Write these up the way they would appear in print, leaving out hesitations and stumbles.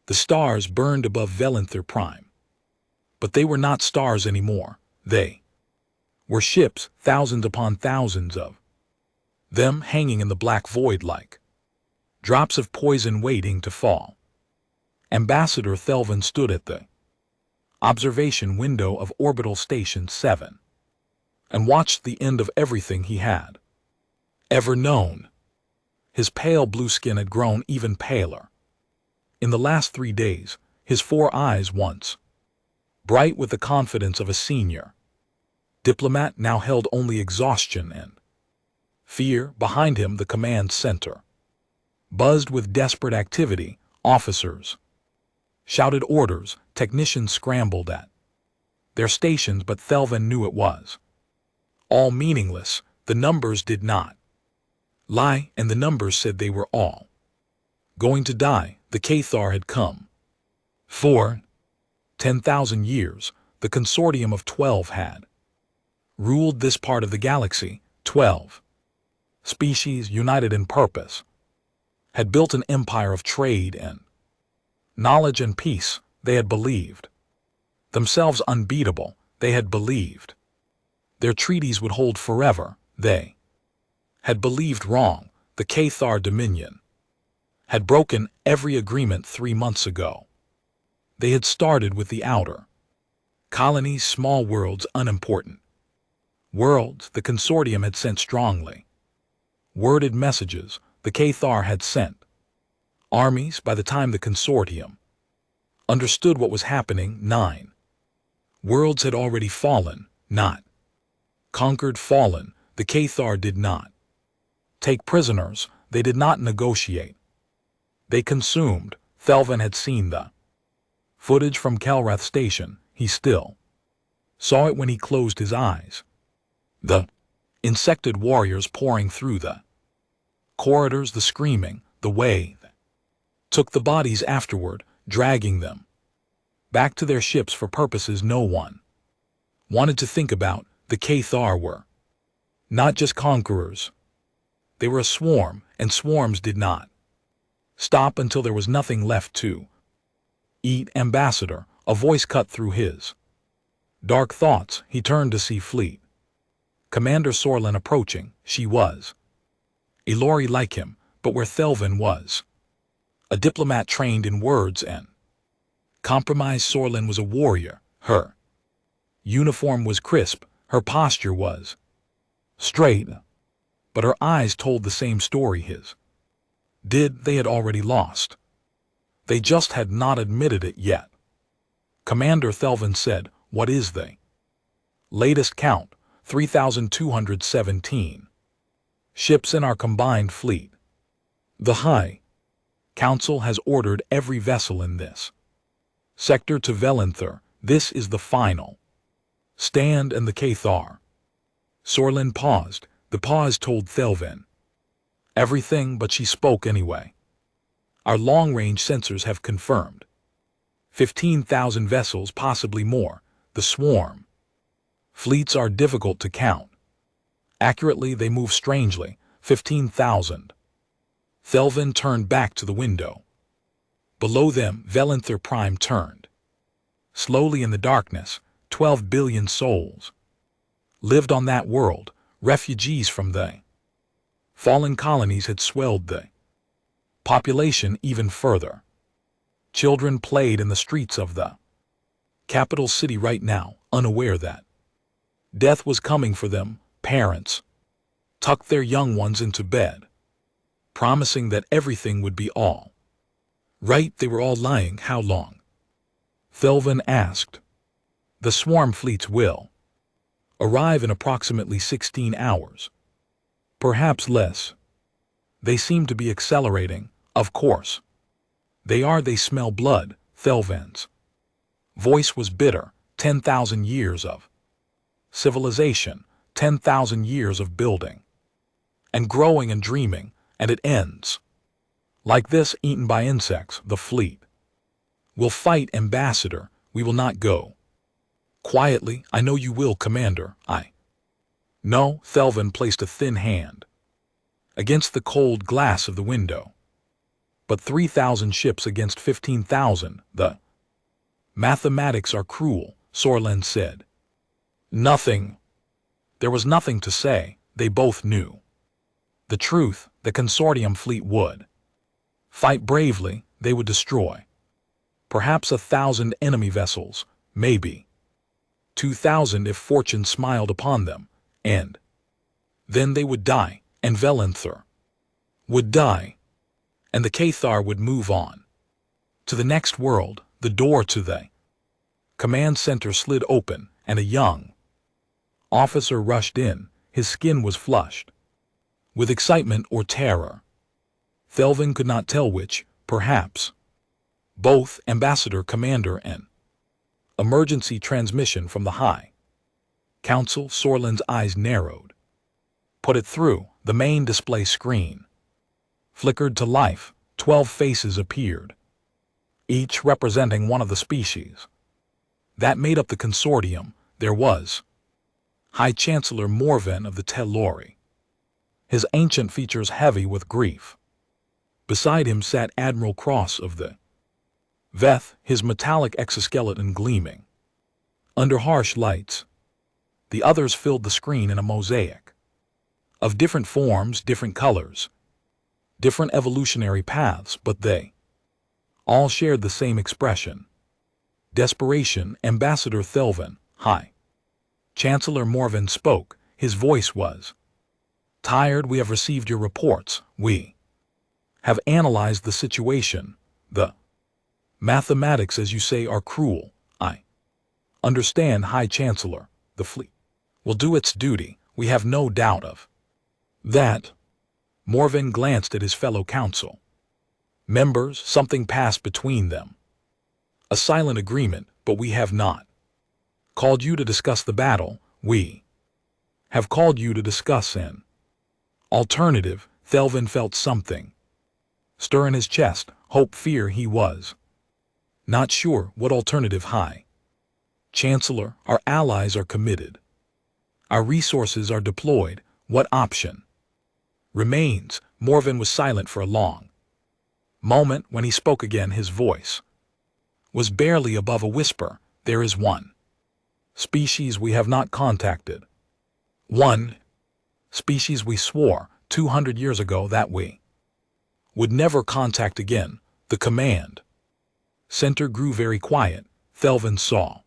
The stars burned above Velanther Prime. But they were not stars anymore. They were ships, thousands upon thousands of them hanging in the black void like drops of poison waiting to fall. Ambassador Thelvin stood at the observation window of Orbital Station 7 and watched the end of everything he had ever known. His pale blue skin had grown even paler. In the last 3 days, his 4 eyes, once bright with the confidence of a senior diplomat, now held only exhaustion and fear. Behind him, the command center buzzed with desperate activity. Officers shouted orders, technicians scrambled at their stations, but Thelvin knew it was all meaningless. The numbers did not lie, and the numbers said they were all going to die. The Cathar had come. For 10,000 years, the consortium of 12 had ruled this part of the galaxy. 12 species, united in purpose, had built an empire of trade and knowledge and peace. They had believed themselves unbeatable. They had believed their treaties would hold forever. They had believed wrong. The Cathar Dominion had broken every agreement 3 months ago. They had started with the outer colonies, small worlds, unimportant worlds. The consortium had sent strongly worded messages. The Cathar had sent armies. By the time the consortium understood what was happening, 9 worlds had already fallen, not conquered, fallen. The Cathar did not take prisoners. They did not negotiate. They consumed. Thelvin had seen the footage from Kelrath Station. He still saw it when he closed his eyes. The insected warriors pouring through the corridors, the screaming, the way they took the bodies afterward, dragging them back to their ships for purposes no one wanted to think about. The Cathar were not just conquerors. They were a swarm, and swarms did not stop until there was nothing left to eat. Ambassador, a voice cut through his dark thoughts. He turned to see Fleet Commander Sorlin approaching. She was a Lori like him, but where Thelvin was a diplomat trained in words and compromise, Sorlin was a warrior. Her uniform was crisp. Her posture was straight, but her eyes told the same story his did. They had already lost. They just had not admitted it yet. Commander Thelvin said, "What is the latest count?" 3,217 ships in our combined fleet. The High Council has ordered every vessel in this sector to Velanther. This is the final stand. And the Cathar. Sorlin paused. The pause told Thelvin everything, but she spoke anyway. Our long-range sensors have confirmed 15,000 vessels, possibly more. The swarm fleets are difficult to count accurately. They move strangely. 15,000. Thelvin turned back to the window. Below them, Velanther Prime turned slowly in the darkness. 12 billion souls lived on that world. Refugees from the fallen colonies had swelled the population even further. Children played in the streets of the capital city right now, unaware that death was coming for them. Parents tucked their young ones into bed, promising that everything would be all right. They were all lying. How long? Thelvin asked. The swarm fleets will arrive in approximately 16 hours. Perhaps less. They seem to be accelerating. Of course. They are. They smell blood. Thelvin's voice was bitter. 10,000 years of civilization. 10,000 years of building and growing and dreaming, and it ends like this, eaten by insects. The fleet will fight. Ambassador, we will not go quietly. I know you will, Commander. I know. Thelvin placed a thin hand against the cold glass of the window. But 3,000 ships against 15,000, the mathematics are cruel, Sorlen said. Nothing. There was nothing to say, they both knew. The truth, the consortium fleet would fight bravely, they would destroy. Perhaps 1,000 enemy vessels, maybe 2,000 if fortune smiled upon them, and then they would die, and Velenther would die, and the Cathar would move on to the next world. The door to the command center slid open, and a young officer rushed in. His skin was flushed with excitement or terror. Thelvin could not tell which, perhaps both. Ambassador Commander and emergency transmission from the High Council. Sorlen's eyes narrowed. Put it through. The main display screen flickered to life. 12 faces appeared, each representing one of the species that made up the consortium. There was High Chancellor Morven of the Telluri, his ancient features heavy with grief. Beside him sat Admiral Cross of the Veth, his metallic exoskeleton gleaming under harsh lights. The others filled the screen in a mosaic of different forms, different colors, different evolutionary paths, but they all shared the same expression: desperation. Ambassador Thelvin, High Chancellor Morven spoke. His voice was tired. We have received your reports. We have analyzed the situation. The mathematics, as you say, are cruel. I understand, High Chancellor. The fleet will do its duty. We have no doubt of that. Morven glanced at his fellow council members. Something passed between them. A silent agreement, but we have not called you to discuss the battle. We have called you to discuss an alternative. Thelvin felt something stir in his chest. Hope, fear. He was not sure what alternative. High Chancellor, our allies are committed. Our resources are deployed. What option remains? Morven was silent for a long moment. When he spoke again, his voice was barely above a whisper. There is one species we have not contacted. One species we swore 200 years ago that we would never contact again. The command center grew very quiet. Thelvin saw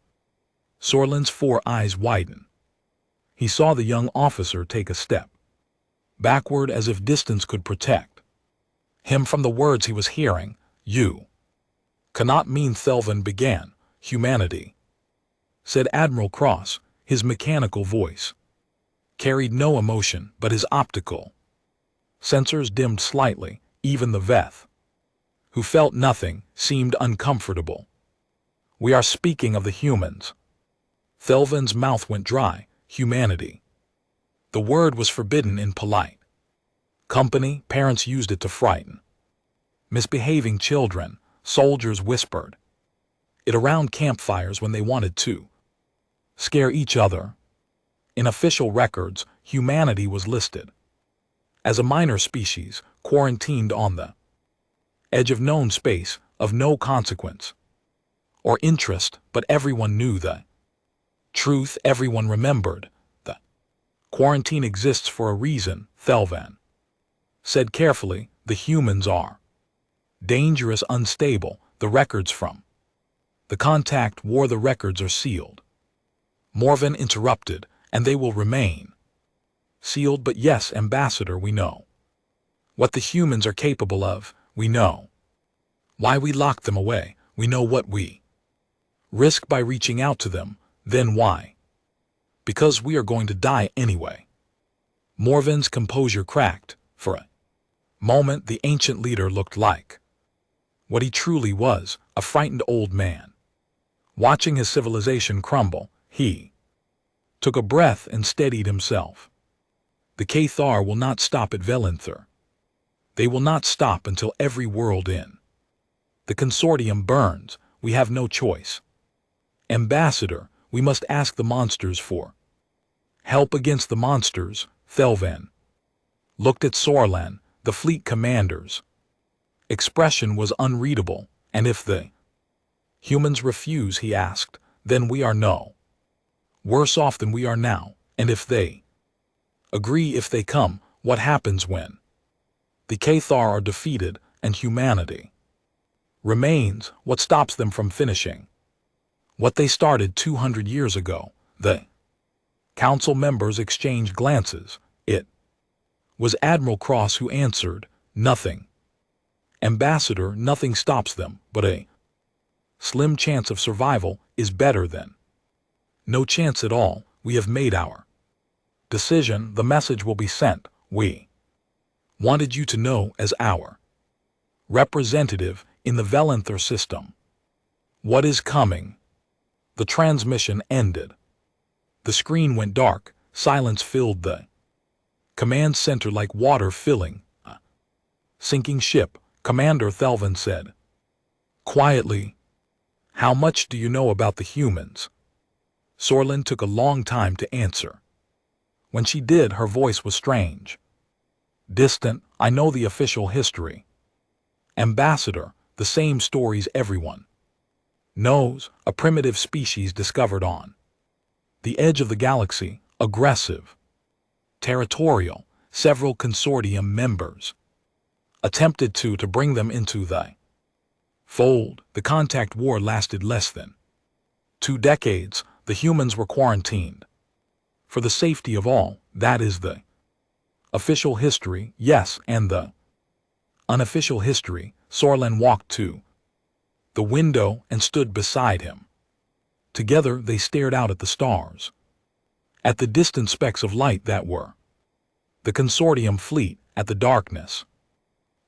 Sorlen's 4 eyes widen. He saw the young officer take a step backward, as if distance could protect him from the words he was hearing. You cannot mean, Thelvin began. Humanity, said Admiral Cross. His mechanical voice carried no emotion, but his optical sensors dimmed slightly. Even the Veth, who felt nothing, seemed uncomfortable. We are speaking of the humans. Thelvin's mouth went dry. Humanity. The word was forbidden in polite company. Parents used it to frighten misbehaving children. Soldiers whispered it around campfires when they wanted to scare each other. In official records, humanity was listed as a minor species, quarantined on the edge of known space, of no consequence or interest, but everyone knew the truth. Everyone remembered the quarantine exists for a reason. Thelvin said carefully, the humans are dangerous, unstable. The records from the contact war, the records are sealed. Morven interrupted, and they will remain sealed. But yes, Ambassador, we know what the humans are capable of. We know why we locked them away. We know what we risk by reaching out to them. Then why? Because we are going to die anyway. Morven's composure cracked. For a moment, the ancient leader looked like what he truly was, a frightened old man watching his civilization crumble. He took a breath and steadied himself. The Cathar will not stop at Velenther. They will not stop until every world in the consortium burns. We have no choice. Ambassador, we must ask the monsters for help against the monsters. Thelvin looked at Sorlen, the fleet commanders, expression was unreadable, and if the humans refuse, he asked, then we are no worse off than we are now, and if they agree, if they come, what happens when the Cathar are defeated and humanity remains? What stops them from finishing what they started 200 years ago? The council members exchanged glances. It was Admiral Cross who answered, nothing. Ambassador, nothing stops them, but a slim chance of survival is better than no chance at all. We have made our decision. The message will be sent. We wanted you to know as our representative in the Velanther system what is coming. The transmission ended. The screen went dark. Silence filled the command center like water filling a sinking ship. Commander Thelvin said quietly, how much do you know about the humans? Sorlin took a long time to answer. When she did, her voice was strange, distant. I know the official history. Ambassador, the same stories everyone knows. A primitive species discovered on the edge of the galaxy, aggressive, territorial. Several consortium members attempted to bring them into the fold. The contact war lasted less than 2 decades. The humans were quarantined for the safety of all. That is the official history, yes, and the unofficial history. Sorlin walked to the window and stood beside him. Together they stared out at the stars, at the distant specks of light that were the consortium fleet, at the darkness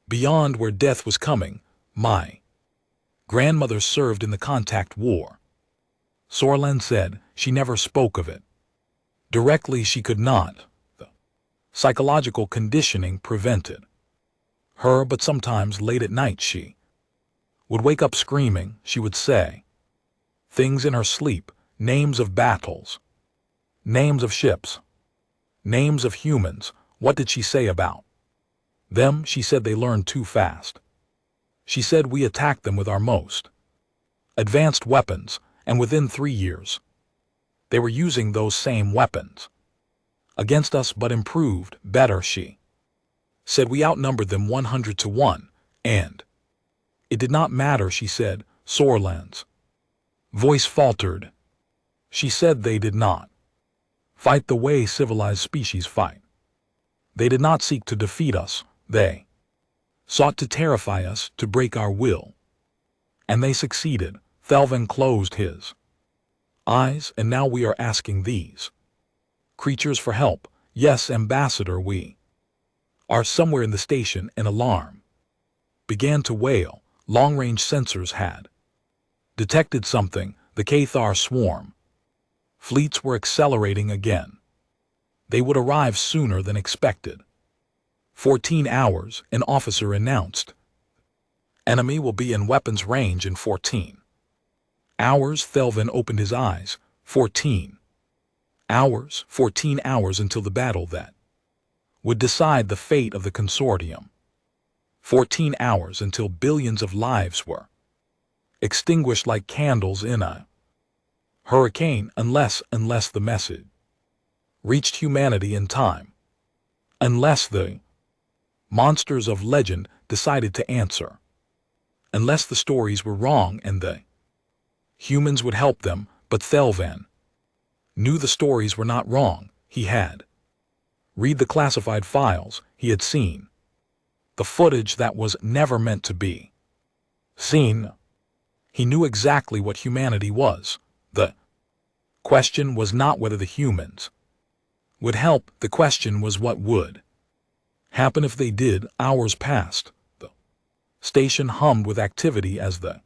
beyond where death was coming. My grandmother served in the contact war, Sorlin said. She never spoke of it directly. She could not. The psychological conditioning prevented her, but sometimes late at night she would wake up screaming. She would say things in her sleep, names of battles, names of ships, names of humans. What did she say about them? She said they learned too fast. She said we attacked them with our most advanced weapons, and within 3 years they were using those same weapons against us, but improved, better. She said we outnumbered them 100 to 1, and it did not matter. She said. Sorlin's voice faltered. She said they did not fight the way civilized species fight. They did not seek to defeat us. They sought to terrify us, to break our will. And they succeeded. Thelvin closed his eyes. And now we are asking these creatures for help. Yes, Ambassador, we are somewhere in the station. An alarm began to wail. Long-range sensors had detected something. The Cathar swarm fleets were accelerating again. They would arrive sooner than expected. 14 hours, an officer announced. Enemy will be in weapons range in 14 hours. Thelvin opened his eyes. 14 hours. 14 hours until the battle that would decide the fate of the consortium. 14 hours until billions of lives were extinguished like candles in a hurricane, unless the message reached humanity in time. Unless the monsters of legend decided to answer. Unless the stories were wrong and the humans would help them. But Thelvin knew the stories were not wrong. He had read the classified files. He had seen the footage that was never meant to be seen. He knew exactly what humanity was. The question was not whether the humans would help. The question was what would happen if they did. Hours passed. The station hummed with activity as the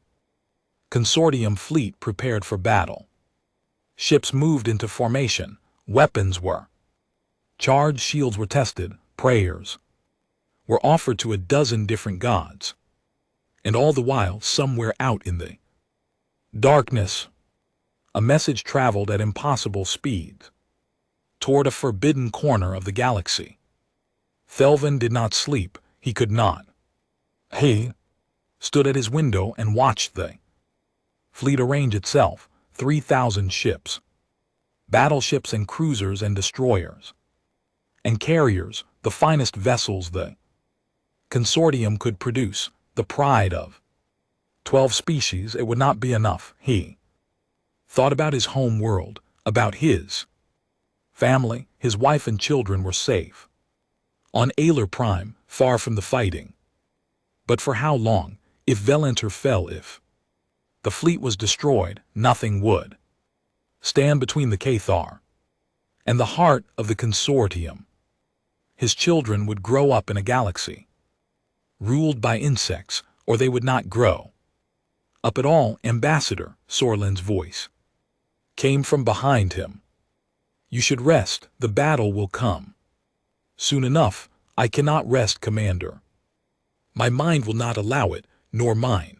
consortium fleet prepared for battle. Ships moved into formation. Weapons were charged. Shields were tested. Prayers were offered to a dozen different gods. And all the while, somewhere out in the darkness, a message traveled at impossible speeds toward a forbidden corner of the galaxy. Thelvin did not sleep. He could not. He stood at his window and watched the fleet arrange itself, 3,000 ships, battleships and cruisers and destroyers, and carriers, the finest vessels the consortium could produce, the pride of 12 species. It would not be enough. He thought about his home world, about his family. His wife and children were safe on Aylar Prime, far from the fighting. But for how long? If Valentir fell, if the fleet was destroyed, nothing would stand between the Cathar and the heart of the consortium. His children would grow up in a galaxy ruled by insects, or they would not grow up at all. Ambassador, Sorlin's voice came from behind him. You should rest. The battle will come soon enough. I cannot rest, Commander. My mind will not allow it, nor mine.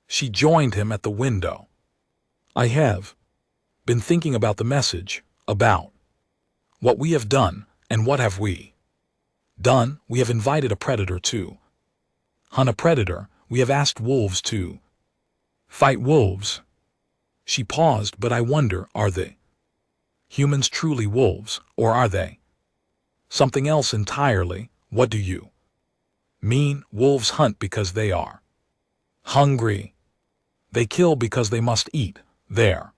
She joined him at the window. I have been thinking about the message, about what we have done. And what have we done? We have invited a predator to hunt a predator. We have asked wolves to fight wolves. She paused, but I wonder, are they humans truly wolves, or are they something else entirely? What do you mean? Wolves hunt because they are hungry. They kill because they must eat. There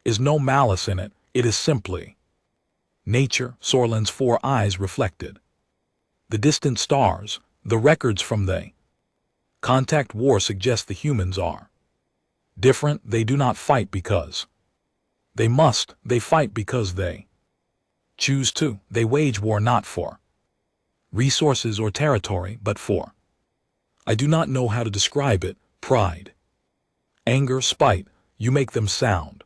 is no malice in it. It is simply nature. Sorlin's 4 eyes reflected the distant stars. The records from the contact war suggest the humans are different. They do not fight because they must. They fight because they choose to. They wage war not for resources or territory, but for, I do not know how to describe it, pride, anger, spite. You make them sound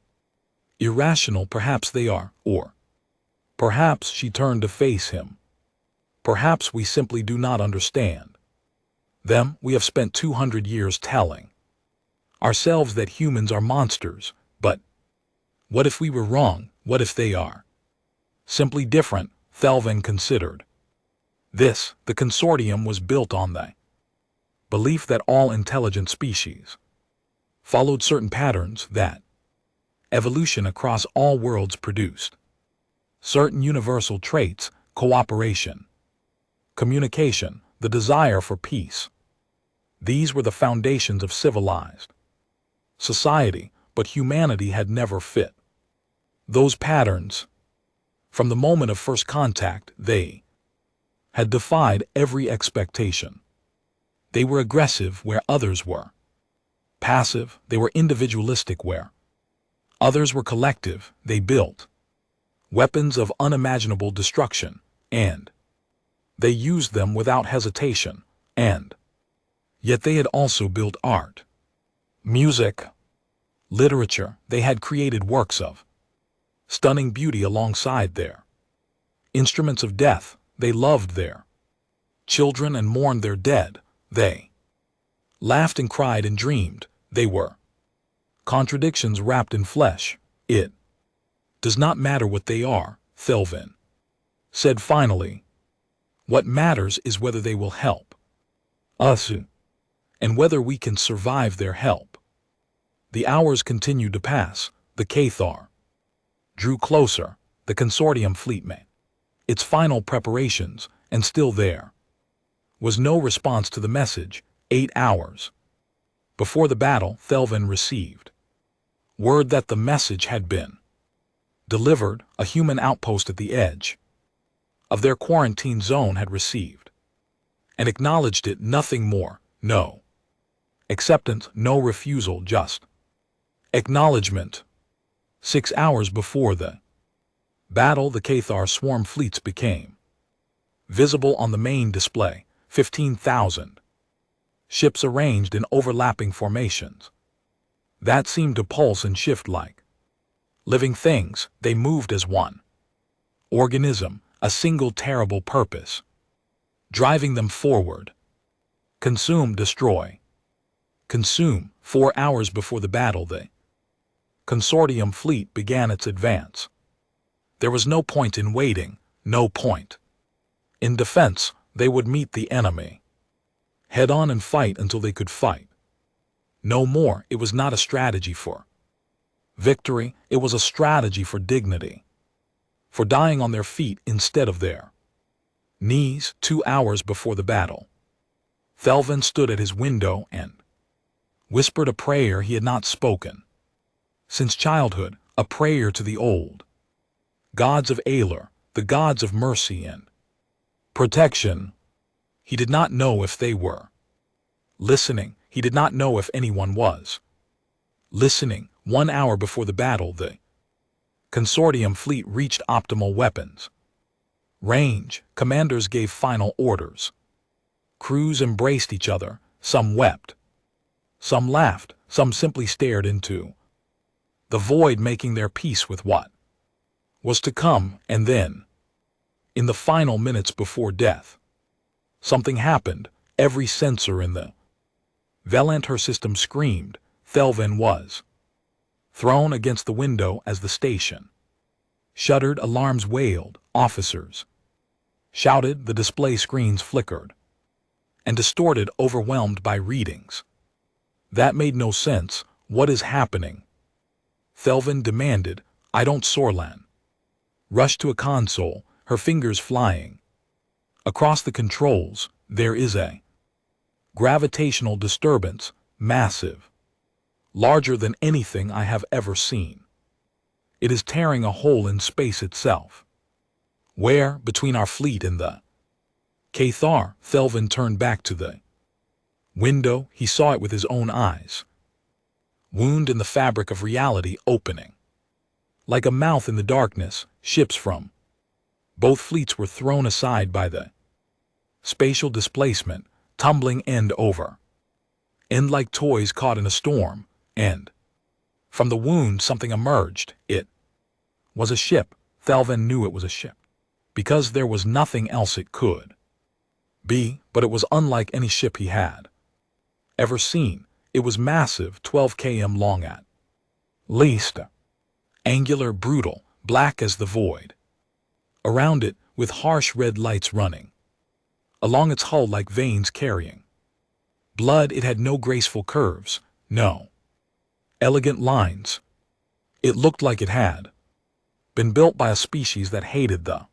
irrational. Perhaps they are, or perhaps. She turned to face him. Perhaps we simply do not understand them. We have spent 200 years telling ourselves that humans are monsters, but what if we were wrong? What if they are simply different? Thelvan considered this. The consortium was built on the belief that all intelligent species followed certain patterns, that evolution across all worlds produced certain universal traits: cooperation, communication, the desire for peace. These were the foundations of civilized society, but humanity had never fit those patterns. From the moment of first contact, they had defied every expectation. They were aggressive where others were passive. They were individualistic where others were collective. They built weapons of unimaginable destruction, and they used them without hesitation. And yet they had also built art, music, literature. They had created works of stunning beauty alongside their instruments of death. They loved their children and mourned their dead. They laughed and cried and dreamed. They were contradictions wrapped in flesh. It does not matter what they are, Thelvan said finally. What matters is whether they will help us, and whether we can survive their help. The hours continued to pass. The Cathar drew closer. The consortium fleet made its final preparations, and still there was no response to the message. 8 hours before the battle, Thelvan received word that the message had been delivered. A human outpost at the edge of their quarantine zone had received and acknowledged it. Nothing more. No acceptance, no refusal, just acknowledgement. 6 hours before the battle, the Cathar swarm fleets became visible on the main display. 15,000 ships arranged in overlapping formations that seemed to pulse and shift like living things. They moved as one organism, a single terrible purpose driving them forward. Consume, destroy, consume. 4 hours before the battle, the consortium fleet began its advance. There was no point in waiting, no point in defense. They would meet the enemy Head on and fight until they could fight. No more, it was not a strategy for victory, it was a strategy for dignity. For dying on their feet instead of their knees. 2 hours before the battle, Thelvin stood at his window and whispered a prayer he had not spoken since childhood, a prayer to the old gods of Aelor, the gods of mercy and protection. He did not know if they were listening. He did not know if anyone was listening. 1 hour before the battle, the consortium fleet reached optimal weapons range. Commanders gave final orders. Crews embraced each other. Some wept. Some laughed. Some simply stared into the void, making their peace with what was to come. And then, in the final minutes before death, something happened. Every sensor in the Velanter system screamed. Thelvin was thrown against the window as the station shuddered. Alarms wailed. Officers shouted. The display screens flickered and distorted, overwhelmed by readings that made no sense. What is happening? Thelvin demanded. I don't. Sorlan rushed to a console, her fingers flying across the controls. There is a gravitational disturbance, massive, larger than anything I have ever seen. It is tearing a hole in space itself. Where? Between our fleet and the Cathar. Thelvin turned back to the window. He saw it with his own eyes. Wound in the fabric of reality opening. Like a mouth in the darkness, ships from both fleets were thrown aside by the spatial displacement, tumbling end over end like toys caught in a storm, and from the wound something emerged. It was a ship. Thelvin knew it was a ship, because there was nothing else it could be, but it was unlike any ship he had ever seen. It was massive, 12 km long at least, angular, brutal, black as the void around it, with harsh red lights running along its hull like veins carrying blood. It had no graceful curves, no elegant lines. It looked like it had been built by a species that hated the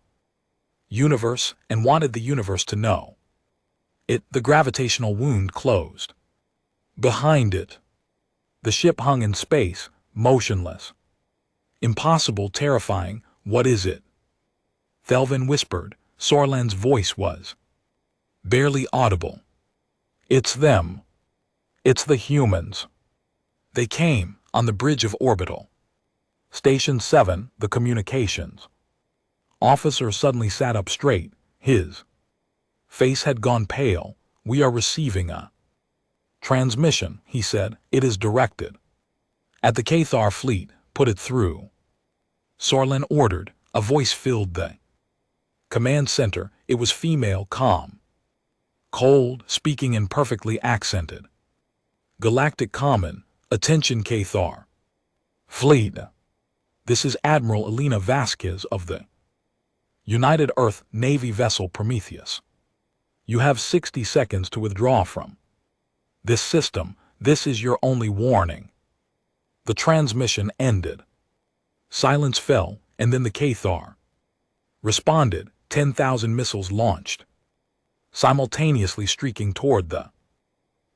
universe and wanted the universe to know it. The gravitational wound closed behind it. The ship hung in space, motionless, impossible, terrifying. What is it? Thelvin whispered. Sorlan's voice was barely audible. It's them. It's the humans. They came on the bridge of Orbital Station 7, the communications officer suddenly sat up straight. His face had gone pale. We are receiving a transmission, he said. It is directed at the Cathar fleet. Put it through. Sorlan ordered. A voice filled the command center. It was female, calm, cold, speaking in perfectly accented galactic common. Attention Cathar fleet. This is Admiral Elena Vasquez of the United Earth Navy vessel Prometheus. You have 60 seconds to withdraw from this system. This is your only warning. The transmission ended. Silence fell, and then the Cathar responded. 10,000 missiles launched, simultaneously streaking toward the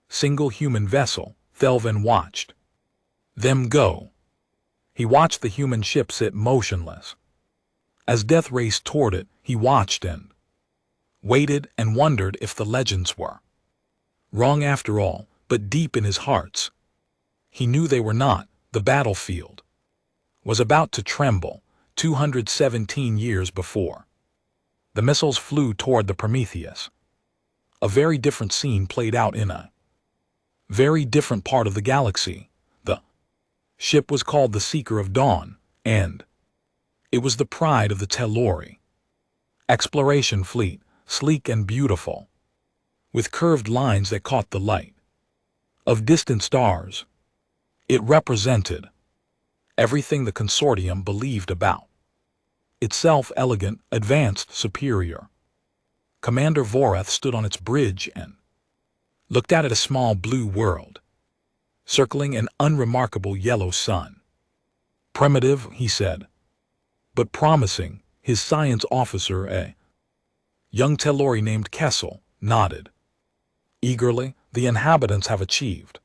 single human vessel. Thelvin watched them go. He watched the human ship sit motionless. As death raced toward it, he watched and waited and wondered if the legends were wrong after all. But deep in his hearts, he knew they were not. The battlefield was about to tremble. 217 years before, the missiles flew toward the Prometheus. A very different scene played out in a very different part of the galaxy. The ship was called the Seeker of Dawn, and it was the pride of the Telluri exploration fleet, sleek and beautiful, with curved lines that caught the light of distant stars. It represented everything the consortium believed about itself: elegant, advanced, superior. Commander Voreth stood on its bridge and looked out at a small blue world, circling an unremarkable yellow sun. Primitive, he said, but promising. His science officer, a young Telori named Kessel, nodded. Eagerly, the inhabitants have achieved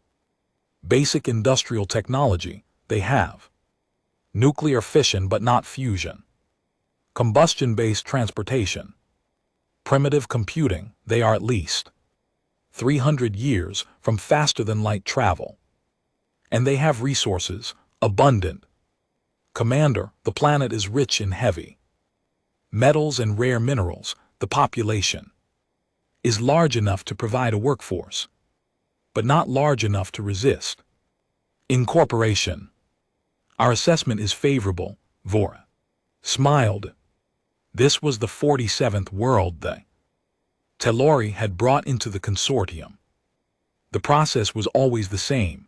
basic industrial technology. They have nuclear fission but not fusion, combustion-based transportation, primitive computing. They are at least 300 years from faster-than-light travel. And they have resources, abundant. Commander, the planet is rich in heavy metals and rare minerals. The population is large enough to provide a workforce, but not large enough to resist incorporation. Our assessment is favorable, Vora smiled. This was the 47th world the Telori had brought into the consortium. The process was always the same.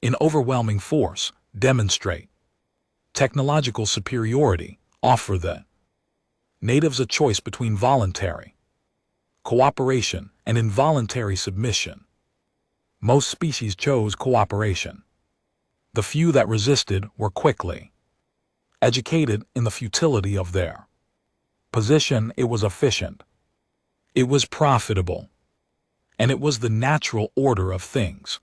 In overwhelming force, demonstrate technological superiority, offer the natives a choice between voluntary cooperation and involuntary submission. Most species chose cooperation. The few that resisted were quickly educated in the futility of their position. It was efficient. It was profitable. And it was the natural order of things.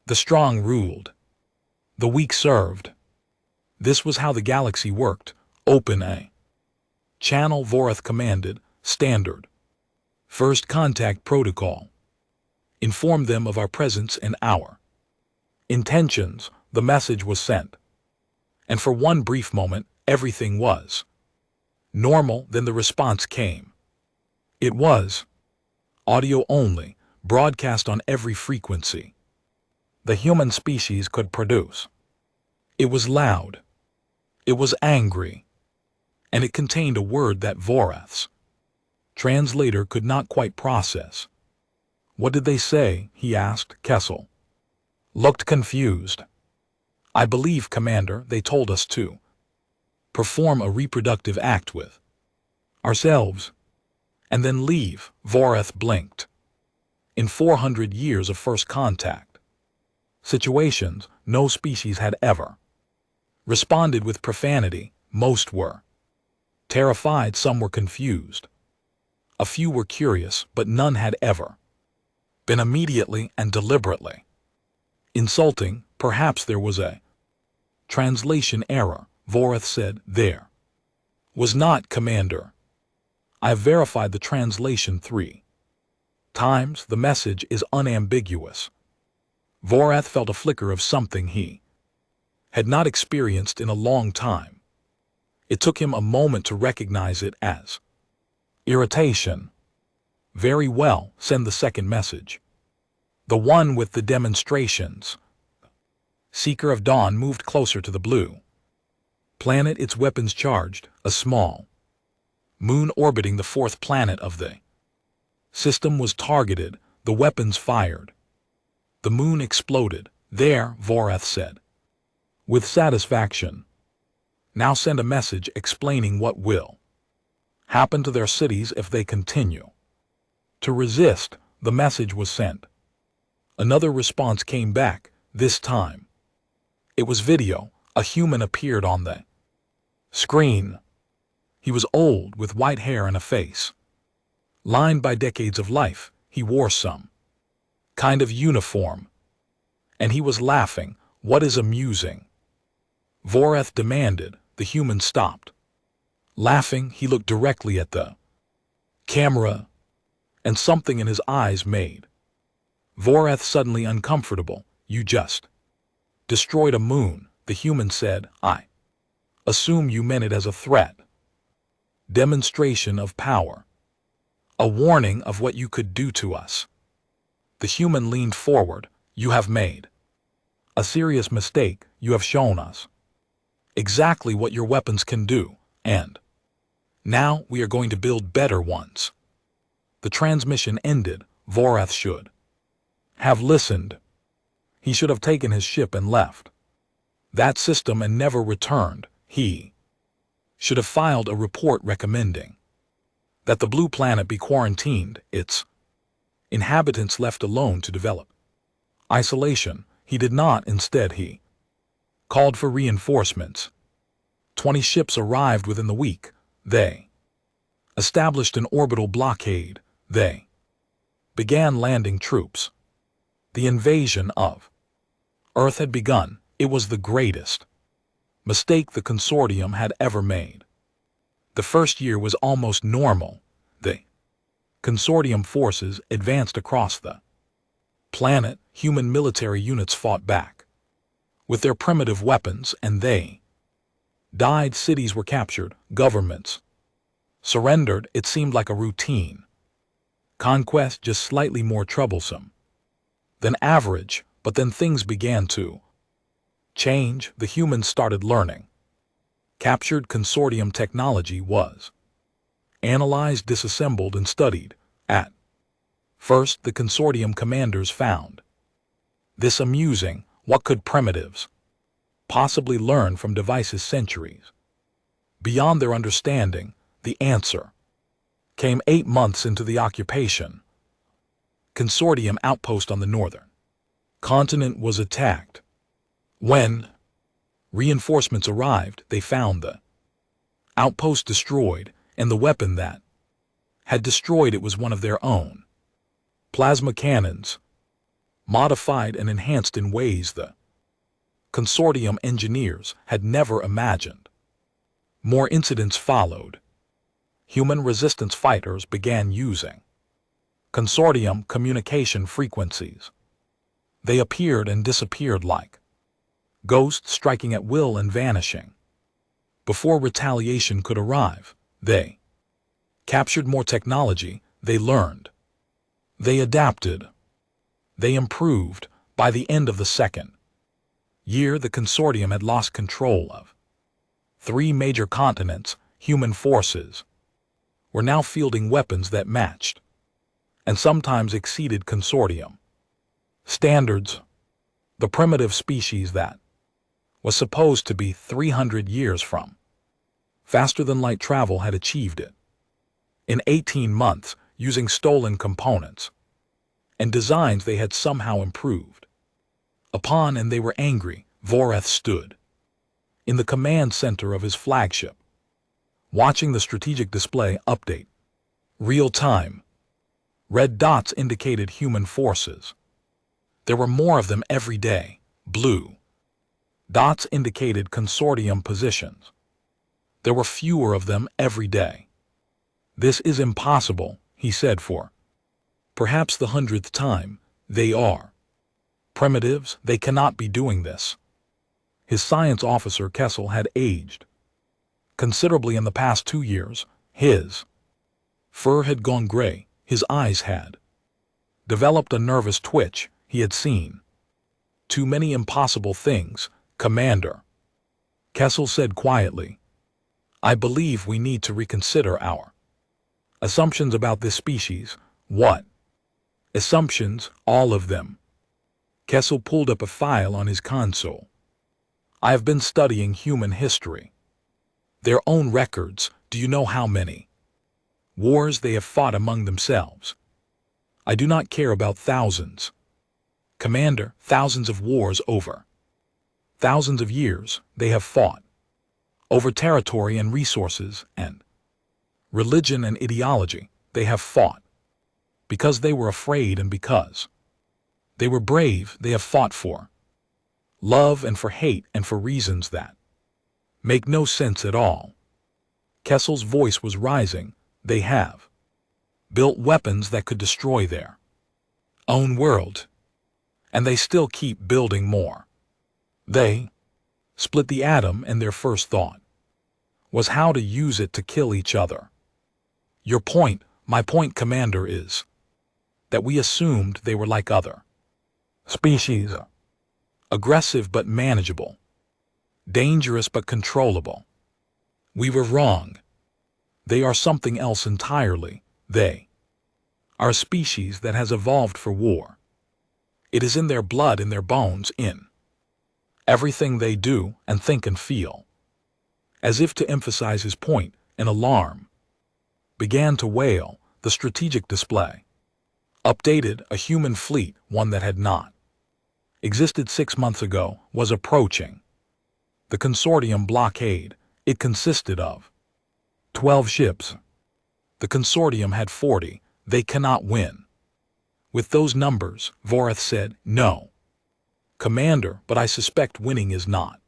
The strong ruled. The weak served. This was how the galaxy worked. Open a channel, Vorath commanded. Standard first contact protocol. Inform them of our presence and our intentions. The message was sent. And for one brief moment, everything was normal. Then the response came. It was audio only, broadcast on every frequency the human species could produce. It was loud. It was angry. And it contained a word that Vorath's translator could not quite process. What did they say? He asked. Kessel looked confused. I believe, Commander, they told us to perform a reproductive act with ourselves and then leave. Vorath blinked. In 400 years of first contact situations, no species had ever responded with profanity. Most were terrified, some were confused. A few were curious, but none had ever been immediately and deliberately insulting. Perhaps there was a translation error, Vorath said. There was not, Commander. I have verified the translation 3 times. The message is unambiguous. Vorath felt a flicker of something he had not experienced in a long time. It took him a moment to recognize it as irritation. Very well, send the second message. The one with the demonstrations. Seeker of Dawn moved closer to the blue planet, its weapons charged, a small moon orbiting the fourth planet of the system was targeted. The weapons fired. The moon exploded. There, Vorath said with satisfaction. Now send a message explaining what will happen to their cities if they continue to resist. The message was sent. Another response came back. This time it was video. A human appeared on the screen. He was old, with white hair and a face lined by decades of life. He wore some kind of uniform, and he was laughing. What is amusing? Vorath demanded. The human stopped laughing. He looked directly at the camera, and something in his eyes made Vorath suddenly uncomfortable. You just destroyed a moon, the human said. I assume you meant it as a threat. Demonstration of power. A warning of what you could do to us. The human leaned forward. You have made a serious mistake. You have shown us exactly what your weapons can do, and now we are going to build better ones. The transmission ended. Vorath should have listened. He should have taken his ship and left that system and never returned. He should have filed a report recommending that the blue planet be quarantined. Its Inhabitants left alone to develop. Isolation, he did not. Instead, he called for reinforcements. 20 ships arrived within the week. They established an orbital blockade. They began landing troops. The invasion of Earth had begun. It was the greatest mistake the consortium had ever made. The first year was almost normal. The consortium forces advanced across the planet. Human military units fought back with their primitive weapons, and they died. Cities were captured. Governments surrendered. It seemed like a routine conquest, just slightly more troublesome than average. But then things began to change. The humans started learning. Captured consortium technology was analyzed, disassembled, and studied. At first, the consortium commanders found this amusing. What could primitives possibly learn from devices centuries beyond their understanding? The answer came 8 months into the occupation. Consortium outpost on the northern continent was attacked. When reinforcements arrived, they found the outpost destroyed, and the weapon that had destroyed it was one of their own plasma cannons, modified and enhanced in ways the consortium engineers had never imagined. More incidents followed. Human resistance fighters began using consortium communication frequencies. They appeared and disappeared like ghosts, striking at will and vanishing. Before retaliation could arrive, they captured more technology. They learned. They adapted. They improved. By the end of the second year, the consortium had lost control of 3 major continents. Human forces were now fielding weapons that matched and sometimes exceeded consortium standards. The primitive species that was supposed to be 300 years from faster-than-light travel had achieved it in 18 months, using stolen components and designs they had somehow improved upon, and they were angry. Voreth stood in the command center of his flagship, watching the strategic display update. Real time. Red dots indicated human forces. There were more of them every day. Blue dots indicated consortium positions. There were fewer of them every day. This is impossible, he said for perhaps the 100th time. They are primitives. They cannot be doing this. His science officer Kessel had aged considerably in the past 2 years. His fur had gone gray. His eyes had developed a nervous twitch. He had seen too many impossible things. Commander, Kessel said quietly, I believe we need to reconsider our assumptions about this species. What assumptions? All of them. Kessel pulled up a file on his console. I have been studying human history. Their own records. Do you know how many wars they have fought among themselves? I do not care about thousands. Commander, thousands of wars over thousands of years. They have fought over territory and resources and religion and ideology. They have fought because they were afraid and because they were brave. They have fought for love and for hate and for reasons that make no sense at all. Kessel's voice was rising. They have built weapons that could destroy their own world, and they still keep building more. They split the atom, and their first thought was how to use it to kill each other. Your point, my point, Commander, is that we assumed they were like other species, aggressive but manageable, dangerous but controllable. We were wrong. They are something else entirely. They are a species that has evolved for war. It is in their blood, in their bones, in everything they do and think and feel. As if to emphasize his point, an alarm began to wail. The strategic display Updated, a human fleet, one that had not existed 6 months ago, was approaching. The consortium blockade, it consisted of 12 ships. The consortium had 40. They cannot win. With those numbers, Voreth said, no. Commander, but I suspect winning is not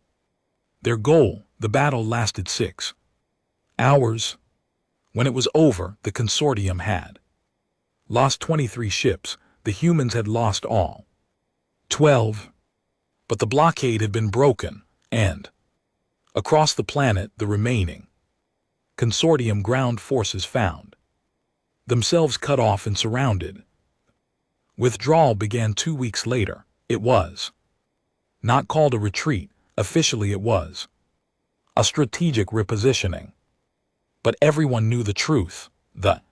their goal. The battle lasted 6 hours. When it was over, the consortium had lost 23 ships. The humans had lost all 12. But the blockade had been broken, and across the planet the remaining consortium ground forces found themselves cut off and surrounded. Withdrawal began 2 weeks later. It was not called a retreat. Officially it was a strategic repositioning. But everyone knew the truth. The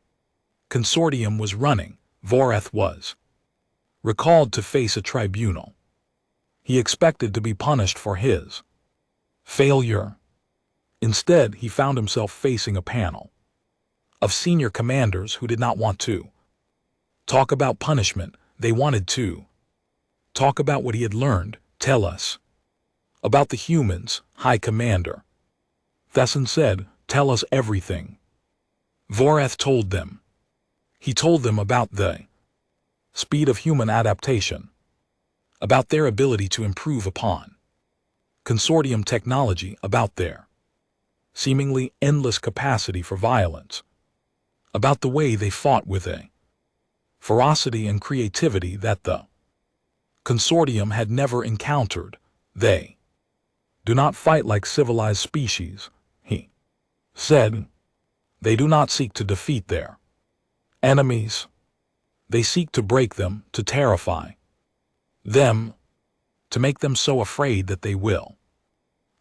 consortium was running. Voreth was recalled to face a tribunal. He expected to be punished for his failure. Instead, he found himself facing a panel of senior commanders who did not want to talk about punishment. They wanted to talk about what he had learned. Tell us about the humans, High Commander. Thesson said, tell us everything. Voreth told them. He told them about the speed of human adaptation, about their ability to improve upon consortium technology, about their seemingly endless capacity for violence, about the way they fought with a ferocity and creativity that the consortium had never encountered. They do not fight like civilized species, he said. They do not seek to defeat their enemies. They seek to break them, to terrify them, to make them so afraid that they will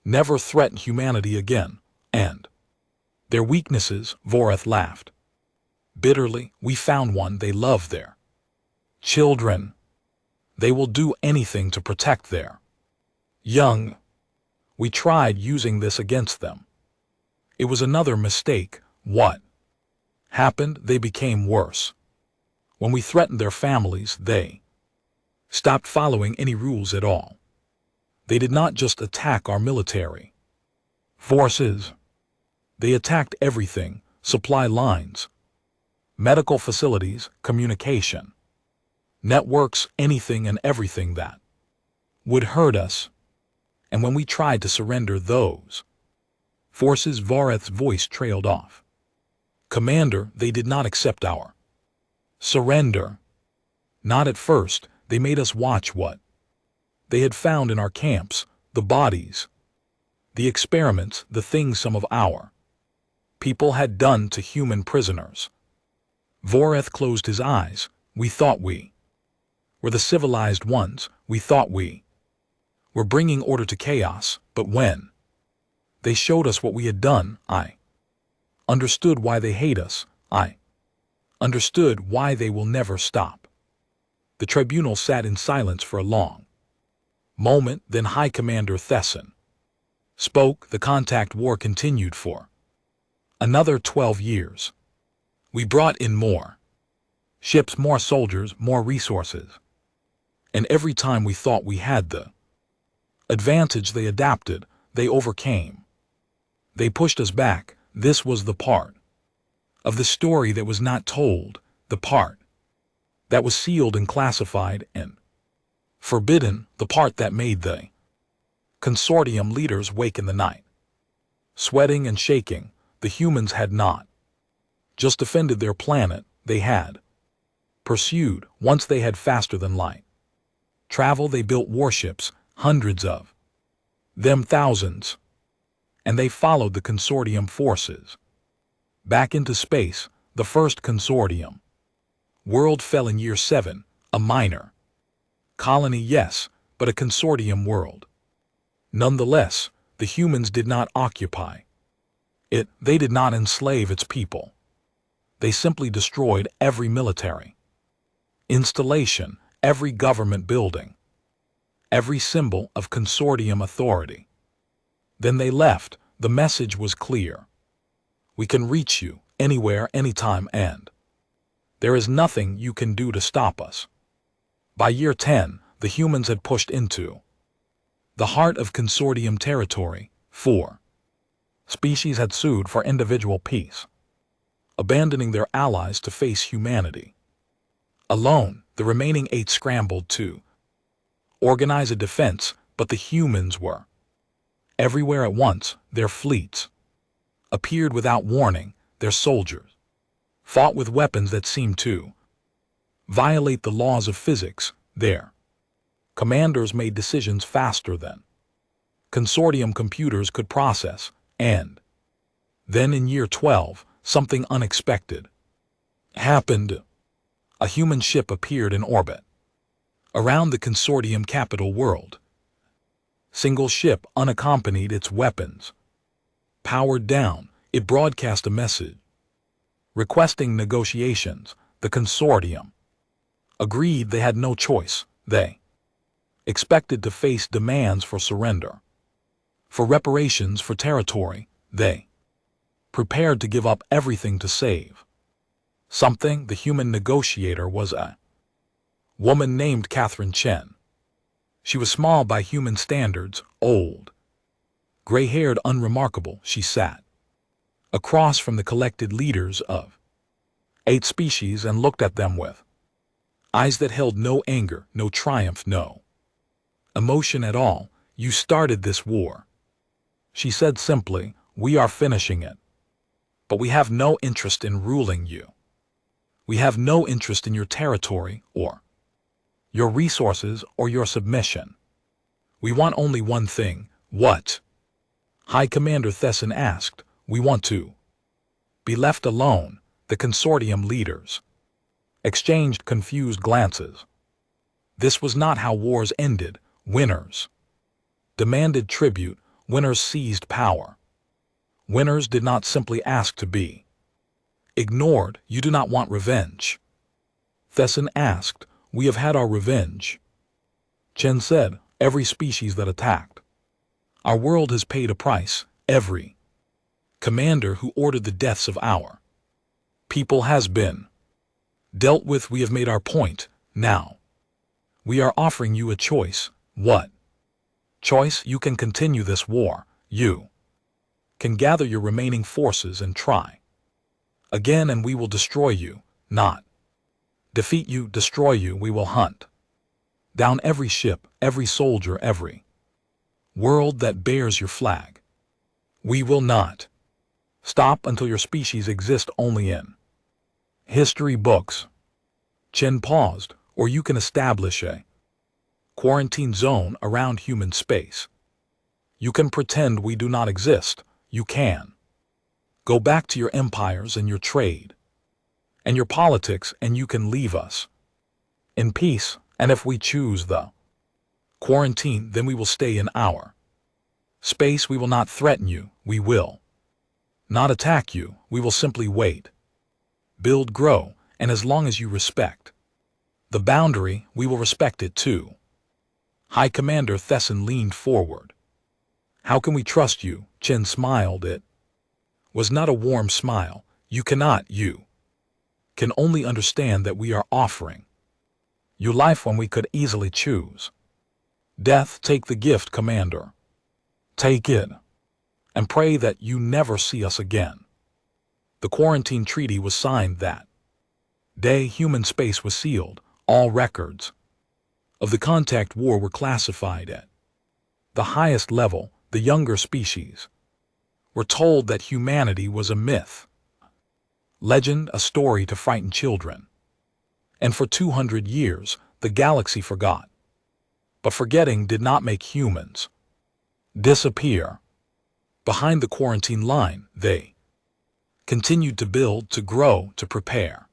never threaten humanity again. And their weaknesses, Voreth laughed bitterly. We found one. They love their children. They will do anything to protect their young. We tried using this against them. It was another mistake. What happened? They became worse. When we threatened their families, they stopped following any rules at all. They did not just attack our military forces. They attacked everything: supply lines, medical facilities, communication networks, anything and everything that would hurt us. And when we tried to surrender those forces, Voreth's voice trailed off. Commander, they did not accept our surrender. Not at first. They made us watch what they had found in our camps, the bodies, the experiments, the things some of our people had done to human prisoners. Voreth closed his eyes. We thought we were the civilized ones. We thought we were bringing order to chaos. But when they showed us what we had done, I understood why they hate us. I understood why they will never stop. The tribunal sat in silence for a long moment. Then High Commander Thesson spoke. The contact war continued for another 12 years. We brought in more ships, more soldiers, more resources. And every time we thought we had the advantage, they adapted, they overcame. They pushed us back. This was the part of the story that was not told, the part that was sealed and classified and forbidden, the part that made the consortium leaders wake in the night, sweating and shaking. The humans had not just defended their planet, they had pursued. Once they had faster than light travel, they built warships, hundreds of them, thousands, and they followed the consortium forces back into space. The first consortium world fell in year 7, a minor colony, yes, but a consortium world. Nonetheless, the humans did not occupy it. They did not enslave its people. They simply destroyed every military installation, every government building, every symbol of consortium authority. Then they left. The message was clear. We can reach you anywhere, anytime, and There is nothing you can do to stop us. By year 10, the humans had pushed into the heart of consortium territory. 4 species had sued for individual peace, abandoning their allies to face humanity. Alone, the remaining 8 scrambled to organize a defense, but the humans were everywhere at once. Their fleets appeared without warning. Their soldiers fought with weapons that seemed to violate the laws of physics. Their commanders made decisions faster than consortium computers could process. And then in year 12, something unexpected happened. A human ship appeared in orbit around the consortium capital world. Single ship, unaccompanied, its weapons powered down. It broadcast a message requesting negotiations. The consortium agreed. They had no choice. They expected to face demands for surrender, for reparations, for territory. They prepared to give up everything to save something. The human negotiator was a woman named Catherine Chen. She was small by human standards, old, gray-haired, unremarkable. She sat across from the collected leaders of 8 species and looked at them with eyes that held no anger, no triumph, no emotion at all. You started this war, she said simply. We are finishing it. But we have no interest in ruling you. We have no interest in your territory or your resources or your submission. We want only one thing. What? High Commander Thesson asked. We want to be left alone. The consortium leaders exchanged confused glances. This was not how wars ended. Winners demanded tribute. Winners seized power. Winners did not simply ask to be ignored. You do not want revenge? Thesson asked. We have had our revenge, Chen said. Every species that attacked our world has paid a price. Every commander who ordered the deaths of our people has been dealt with. We have made our point. Now we are offering you a choice. What choice? You can continue this war. You can gather your remaining forces and try again, and we will destroy you. Not defeat you, destroy you. We will hunt down every ship, every soldier, every world that bears your flag. We will not stop until your species exist only in history books. Chen paused. Or you can establish a quarantine zone around human space. You can pretend we do not exist. You can go back to your empires and your trade and your politics, and you can leave us in peace. And if we choose the quarantine, then we will stay in our space. We will not threaten you. We will not attack you. We will simply wait, build, grow, and as long as you respect the boundary, we will respect it too. High Commander Thesson leaned forward. How can we trust you? Chen smiled. It was not a warm smile. You cannot. You can only understand that we are offering you life when we could easily choose death. Take the gift, Commander. Take it, and pray that you never see us again. The quarantine treaty was signed that day. Human space was sealed. All records of the contact war were classified at the highest level. The younger species were told that humanity was a myth, legend, a story to frighten children. And for 200 years, the galaxy forgot. But forgetting did not make humans disappear. Behind the quarantine line, they continued to build, to grow, to prepare.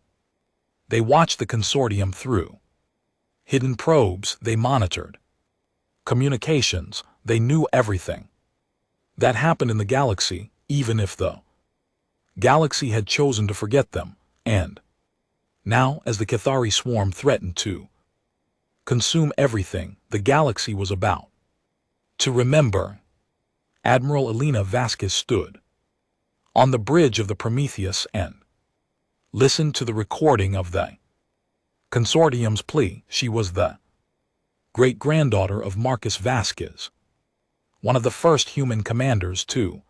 They watched the consortium through hidden probes. They monitored communications. They knew everything that happened in the galaxy, even if the galaxy had chosen to forget them. And now, as the Cathari swarm threatened to consume everything, the galaxy was about to remember. Admiral Elena Vasquez stood on the bridge of the Prometheus and Listen to the recording of the consortium's plea. She was the great-granddaughter of Marcus Vasquez, one of the first human commanders to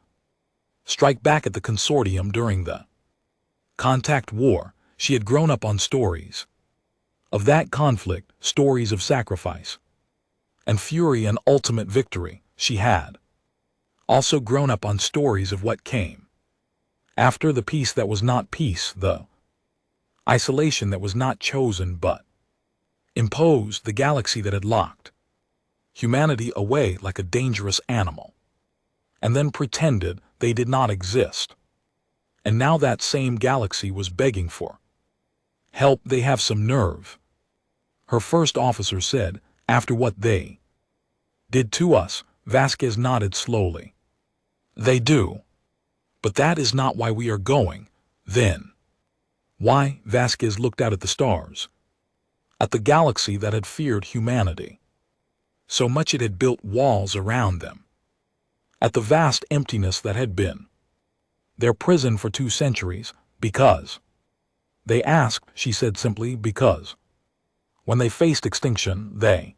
strike back at the consortium during the Contact War. She had grown up on stories of that conflict, stories of sacrifice and fury and ultimate victory. She had also grown up on stories of what came after the peace that was not peace, the isolation that was not chosen but imposed, the galaxy that had locked humanity away like a dangerous animal, and then pretended they did not exist. And now that same galaxy was begging for help. They have some nerve, her first officer said, after what they did to us. Vasquez nodded slowly. They do. But that is not why we are going, then. Why? Vasquez looked out at the stars, at the galaxy that had feared humanity so much it had built walls around them, at the vast emptiness that had been their prison for 2 centuries. Because they asked, she said simply, because when they faced extinction, they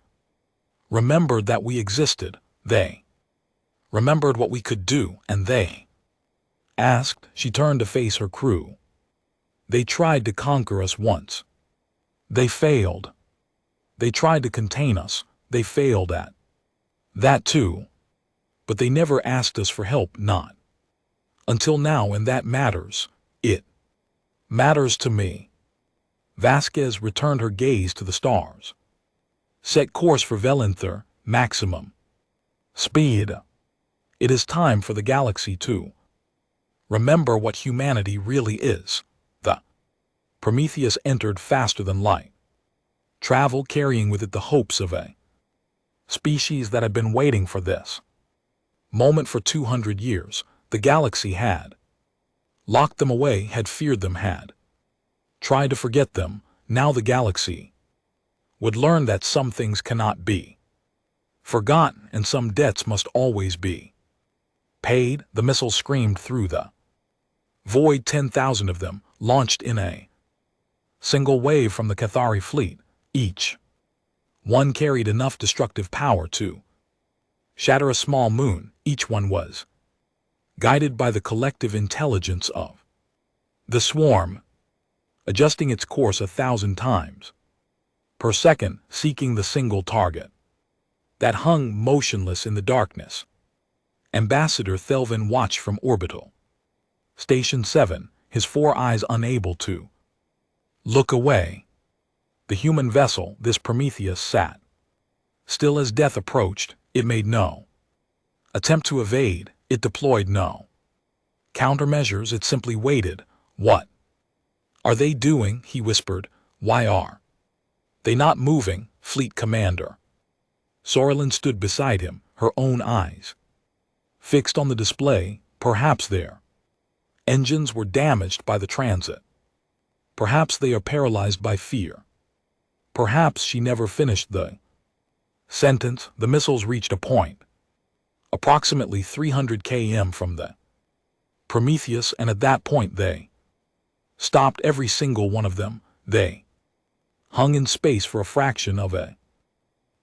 remembered that we existed. They remembered what we could do, and they asked. She turned to face her crew. They tried to conquer us once. They failed. They tried to contain us. They failed at that too. But they never asked us for help, not until now, and that matters. It matters to me. Vasquez returned her gaze to the stars. Set course for Velinther, maximum speed. It is time for the galaxy to remember what humanity really is. The Prometheus entered faster than light, travel carrying with it the hopes of a species that had been waiting for this moment for 200 years. The galaxy had locked them away, had feared them, had tried to forget them. Now the galaxy would learn that some things cannot be forgotten and some debts must always be paid. The missiles screamed through the void. 10,000 of them launched in a single wave from the Cathari fleet. Each one carried enough destructive power to shatter a small moon. Each one was guided by the collective intelligence of the swarm, adjusting its course 1,000 times per second, seeking the single target that hung motionless in the darkness. Ambassador Thelvin watched from orbital Station 7, his 4 eyes unable to look away. The human vessel, this Prometheus, sat still as death approached. It made no attempt to evade. It deployed no countermeasures. It simply waited. What are they doing? He whispered. Why are they not moving? Fleet Commander Sorelin stood beside him, her own eyes fixed on the display. Perhaps their engines were damaged by the transit. Perhaps they are paralyzed by fear. Perhaps she never finished the sentence. The missiles reached a point approximately 300 km from the Prometheus, and at that point they stopped, every single one of them. They hung in space for a fraction of a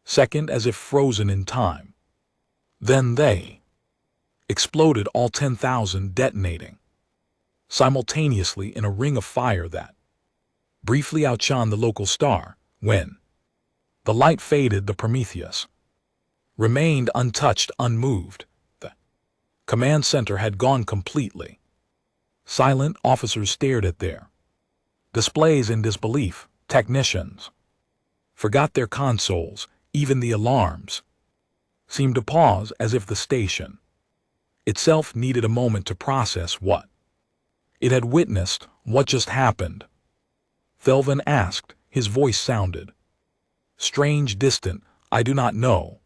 second, as if frozen in time. Then they exploded, all 10,000 detonating simultaneously in a ring of fire that briefly outshone the local star. When the light faded, the Prometheus remained untouched, unmoved. The command center had gone completely silent. Officers stared at their displays in disbelief. Technicians forgot their consoles. Even the alarms seemed to pause, as if the station itself needed a moment to process what it had witnessed. What just happened? Thelvin asked. His voice sounded strange, distant. I do not know.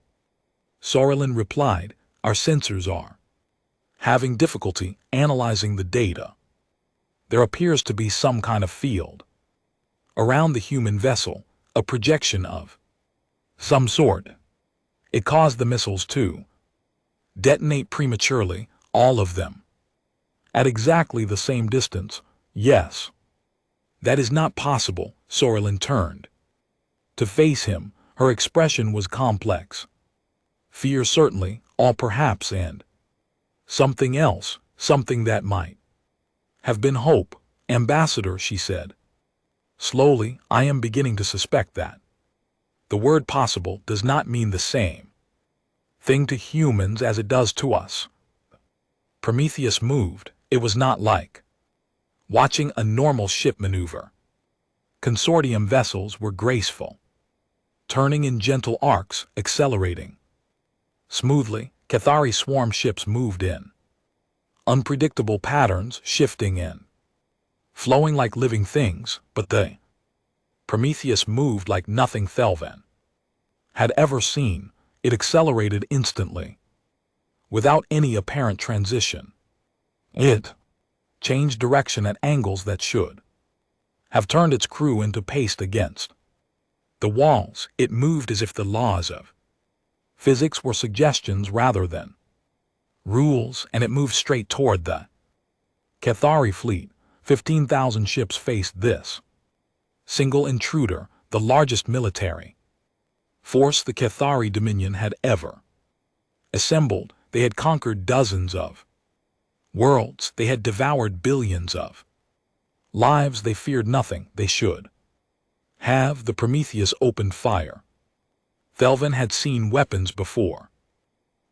Sorelin replied. Our sensors are having difficulty analyzing the data. There appears to be some kind of field around the human vessel, a projection of some sort. It caused the missiles to detonate prematurely, all of them, at exactly the same distance. Yes. That is not possible, Sorelin turned. To face him, her expression was complex. Fear certainly, awe perhaps, and something else, something that might have been hope. Ambassador, she said. Slowly, I am beginning to suspect that the word possible does not mean the same thing to humans as it does to us. Prometheus moved. It was not like watching a normal ship maneuver. Consortium vessels were graceful, turning in gentle arcs, accelerating smoothly. Cathari swarm ships moved in unpredictable patterns, shifting in, flowing like living things, but they Prometheus moved like nothing Thelvan had ever seen. It accelerated instantly, without any apparent transition. It changed direction at angles that should have turned its crew into paste against the walls. It moved as if the laws of physics were suggestions rather than rules, and it moved straight toward the Cathari fleet. 15,000 ships faced this single intruder, the largest military force the Cathari Dominion had ever assembled. They had conquered dozens of worlds. They had devoured billions of lives. They feared nothing. They should have. The Prometheus opened fire. Thelvan had seen weapons before.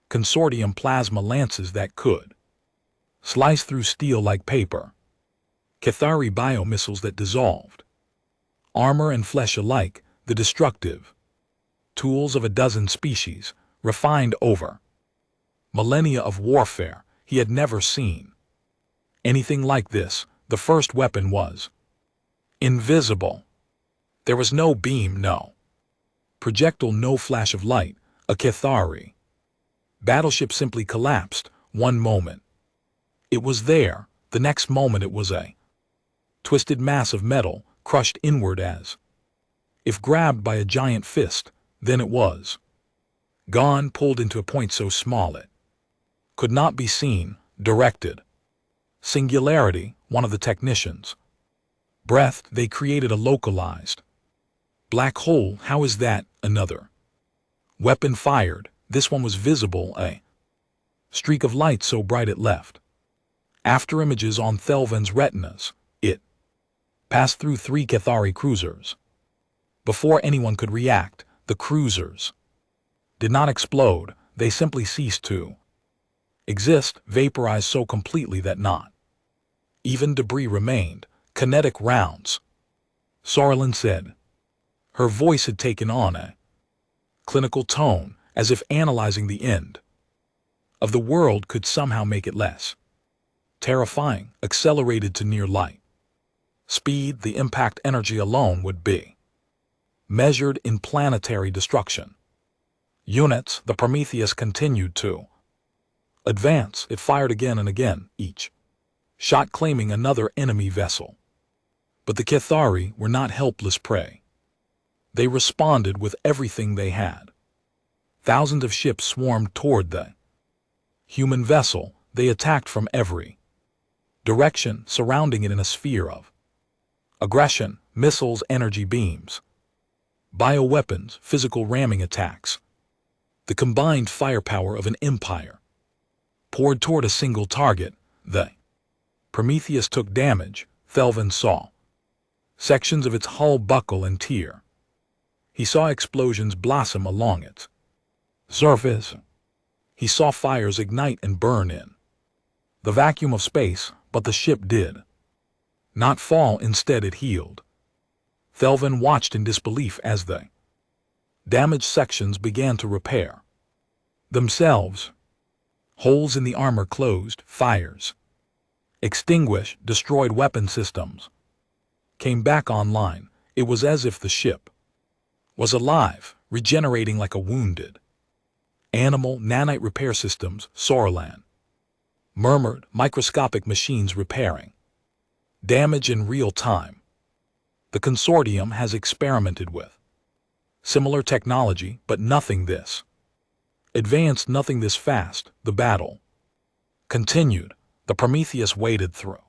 Consortium plasma lances that could slice through steel like paper. Cathari biomissiles that dissolved armor and flesh alike. The destructive tools of a dozen species, refined over millennia of warfare. He had never seen anything like this. The first weapon was invisible. There was no beam, no projectile, no flash of light. A Cathari battleship simply collapsed. One moment it was there, the next moment it was a twisted mass of metal, crushed inward as if grabbed by a giant fist. Then it was gone, pulled into a point so small it could not be seen. Directed singularity, one of the technicians breathed. They created a localized black hole. How is that? Another weapon fired. This one was visible, a streak of light so bright it left after images on Thelvan's retinas. It passed through 3 Cathari cruisers. Before anyone could react, the cruisers did not explode. They simply ceased to exist, vaporized so completely that not even debris remained. Kinetic rounds, Sorelin said. Her voice had taken on a clinical tone, as if analyzing the end of the world could somehow make it less terrifying. Accelerated to near light speed, the impact energy alone would be measured in planetary destruction units. The Prometheus continued to advance. It fired again and again, each shot claiming another enemy vessel. But the Cathari were not helpless prey. They responded with everything they had. Thousands of ships swarmed toward the human vessel. They attacked from every direction, surrounding it in a sphere of aggression. Missiles, energy beams, bioweapons, physical ramming attacks. The combined firepower of an empire poured toward a single target. The Prometheus took damage. Thelvan saw sections of its hull buckle and tear. He saw explosions blossom along its surface. He saw fires ignite and burn in the vacuum of space, but the ship did not fall. Instead, it healed. Thelvan watched in disbelief as the damaged sections began to repair themselves. Holes in the armor closed. Fires extinguished. Destroyed weapon systems came back online. It was as if the ship was alive, regenerating like a wounded animal. Nanite repair systems, Sorelin murmured. Microscopic machines repairing damage in real time. The Consortium has experimented with similar technology, but nothing this advanced, nothing this fast. The battle continued. The Prometheus waded through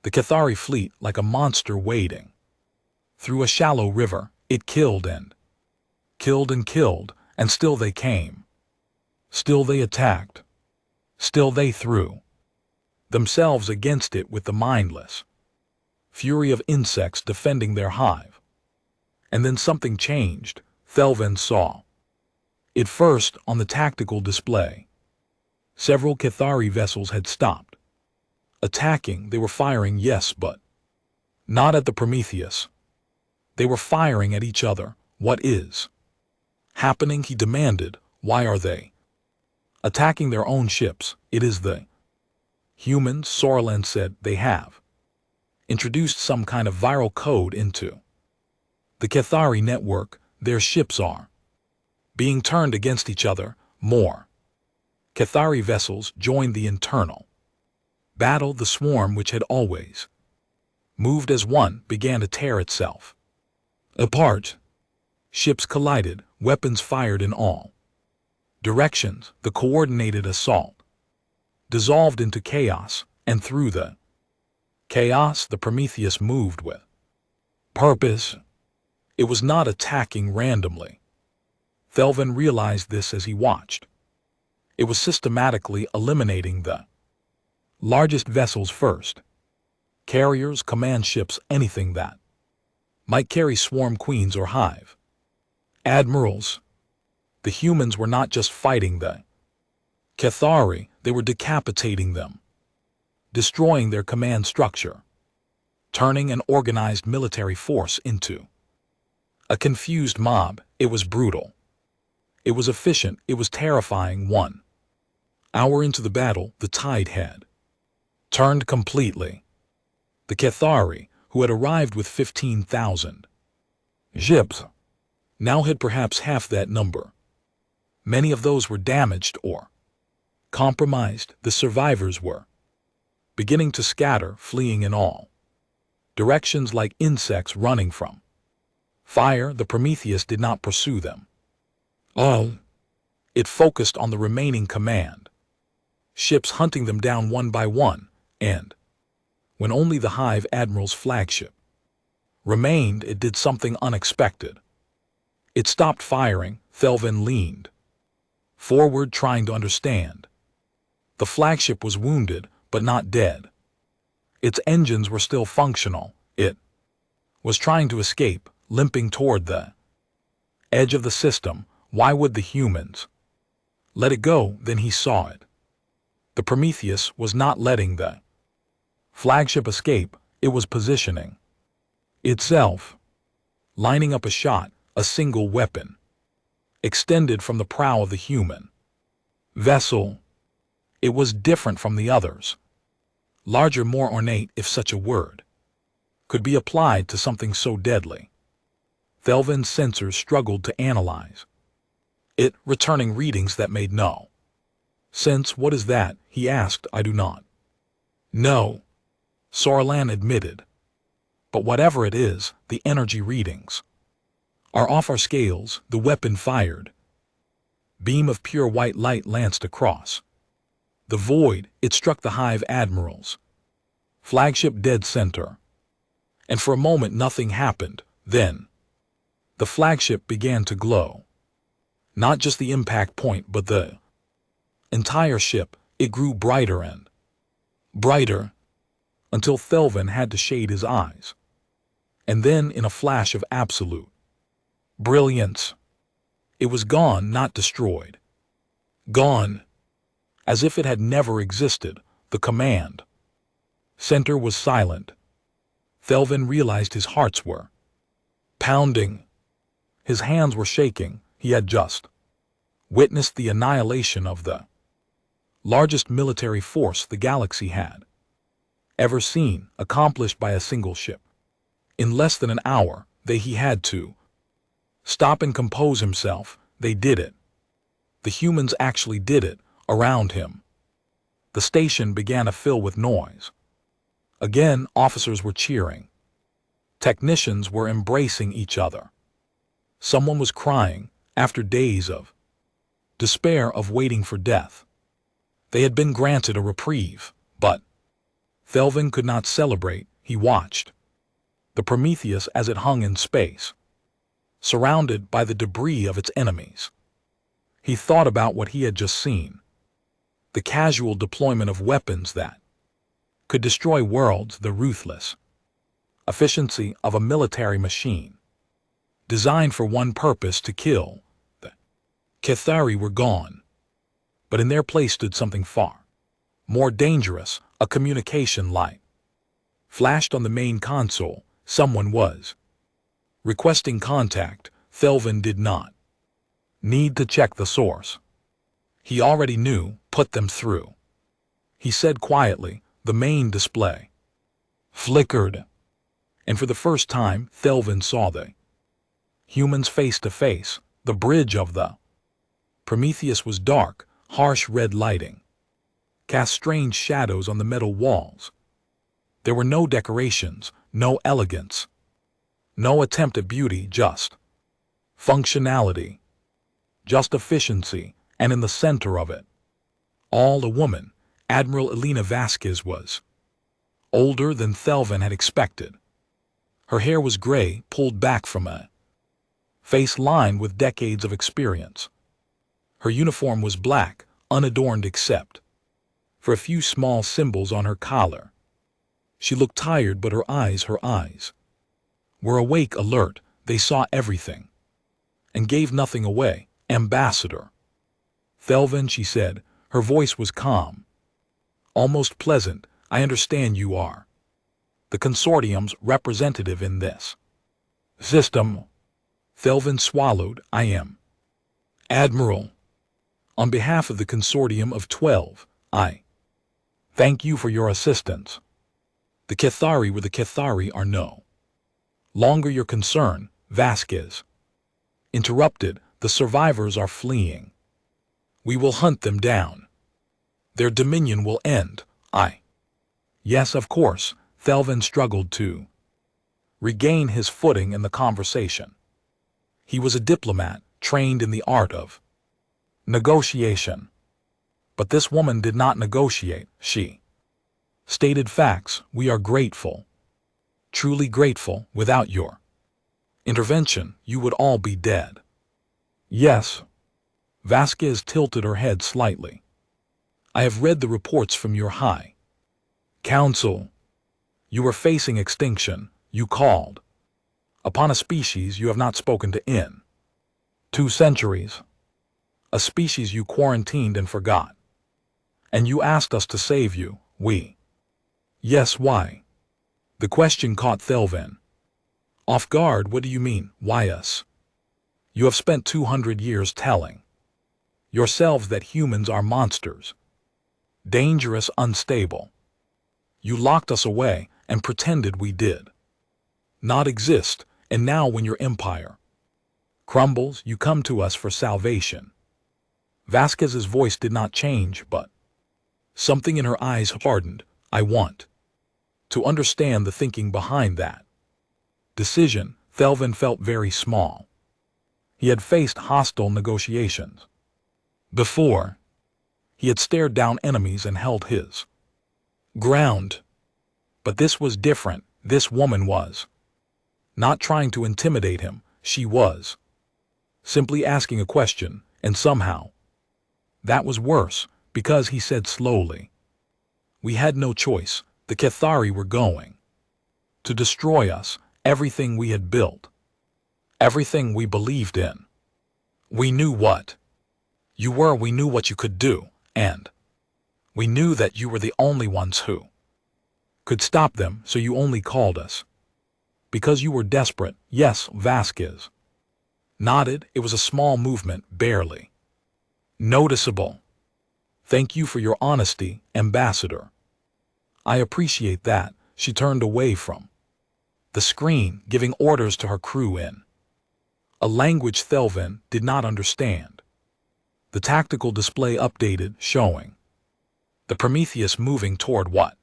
the Cathari fleet like a monster wading Through a shallow river, it killed and killed, and still they came. Still they attacked. Still they threw themselves against it with the mindless fury of insects defending their hive. And then something changed. Thelvin saw it first on the tactical display. Several Cathari vessels had stopped attacking. They were firing, yes, but not at the Prometheus. They were firing at each other. What is happening? He demanded. Why are they attacking their own ships? It is the humans, Sorland said. They have introduced some kind of viral code into the Cathari network. Their ships are being turned against each other. More Cathari vessels joined the internal battle. The swarm, which had always moved as one, began to tear itself apart. Ships collided, weapons fired in all directions. The coordinated assault dissolved into chaos, and through the chaos the Prometheus moved with purpose. It was not attacking randomly. Thelvin realized this as he watched. It was systematically eliminating the largest vessels first. Carriers, command ships, anything that might carry swarm queens or hive admirals. The humans were not just fighting the Cathari, they were decapitating them, destroying their command structure, turning an organized military force into a confused mob. It was brutal. It was efficient. It was terrifying. 1 hour into the battle, the tide had turned completely. The Cathari, who had arrived with 15,000 ships, now had perhaps half that number. Many of those were damaged or compromised. The survivors were beginning to scatter, fleeing in all directions like insects running from fire. The Prometheus did not pursue them. It focused on the remaining command ships, hunting them down one by one, and when only the Hive Admiral's flagship remained, it did something unexpected. It stopped firing. Thelvin leaned forward, trying to understand. The flagship was wounded, but not dead. Its engines were still functional. It was trying to escape, limping toward the edge of the system. Why would the humans let it go? Then he saw it. The Prometheus was not letting the flagship escape. It was positioning itself, lining up a shot, a single weapon, extended from the prow of the human vessel. It was different from the others. Larger, more ornate, if such a word could be applied to something so deadly. Thelvin's sensors struggled to analyze it, returning readings that made no sense. What is that? He asked. I do not know, Sorlan admitted. But whatever it is, the energy readings are off our scales. The weapon fired. Beam of pure white light lanced across the void. It struck the Hive Admiral's flagship dead center. And for a moment nothing happened. Then the flagship began to glow. Not just the impact point, but the entire ship. It grew brighter and brighter, until Thelvin had to shade his eyes. And then, in a flash of absolute brilliance, it was gone, not destroyed. Gone, as if it had never existed. The command center was silent. Thelvin realized his hearts were pounding. His hands were shaking. He had just witnessed the annihilation of the largest military force the galaxy had ever seen, accomplished by a single ship. In less than an hour, he had to stop and compose himself. They did it. The humans actually did it. Around him, the station began to fill with noise. Again, officers were cheering. Technicians were embracing each other. Someone was crying. After days of despair, of waiting for death, they had been granted a reprieve. But Thelvin could not celebrate. He watched the Prometheus as it hung in space, surrounded by the debris of its enemies. He thought about what he had just seen. The casual deployment of weapons that could destroy worlds, the ruthless efficiency of a military machine designed for one purpose, to kill. The Cathari were gone, but in their place stood something far more dangerous. A communication light flashed on the main console. Someone was requesting contact. Thelvin did not need to check the source. He already knew. Put them through, he said quietly. The main display flickered, and for the first time Thelvin saw the humans face to face. The bridge of the Prometheus was dark. Harsh red lighting cast strange shadows on the metal walls. There were no decorations, no elegance, no attempt at beauty, just functionality, just efficiency, and in the center of it all, a woman. Admiral Elena Vasquez was older than Thelvin had expected. Her hair was gray, pulled back from a face lined with decades of experience. Her uniform was black, unadorned except for a few small symbols on her collar. She looked tired, but her eyes were awake, alert. They saw everything and gave nothing away. Ambassador Thelvin, she said. Her voice was calm, almost pleasant. I understand you are the consortium's representative in this system. Thelvin swallowed. I am. Admiral, on behalf of the consortium of 12, I thank you for your assistance. The Cathari were the Cathari are no longer your concern. Vasquez interrupted. The survivors are fleeing. We will hunt them down. Their dominion will end. Yes, of course. Thelvin struggled to regain his footing in the conversation. He was a diplomat, trained in the art of negotiation. But this woman did not negotiate. She stated facts. We are grateful, truly grateful. Without your intervention, you would all be dead. Yes. Vasquez tilted her head slightly. I have read the reports from your High Council. You are facing extinction. You called upon a species you have not spoken to in 2 centuries. A species you quarantined and forgot. And you asked us to save you. We. Yes, why? The question caught Thelvin off guard. What do you mean, why us? You have spent 200 years telling yourselves that humans are monsters. Dangerous, unstable. You locked us away and pretended we did not exist, and now when your empire crumbles, you come to us for salvation. Vasquez's voice did not change, but something in her eyes hardened. I want to understand the thinking behind that decision. Thelvin felt very small. He had faced hostile negotiations before. He had stared down enemies and held his ground. But this was different. This woman was not trying to intimidate him. She was simply asking a question, and somehow that was worse, because he said slowly, we had no choice. The Cathari were going to destroy us, everything we had built, everything we believed in. We knew what you were, we knew what you could do, and we knew that you were the only ones who could stop them, so you only called us because you were desperate. Yes, Vasquez nodded. It was a small movement, barely noticeable. Thank you for your honesty, Ambassador. I appreciate that. She turned away from the screen, giving orders to her crew in a language Thelvin did not understand. The tactical display updated, showing the Prometheus moving toward what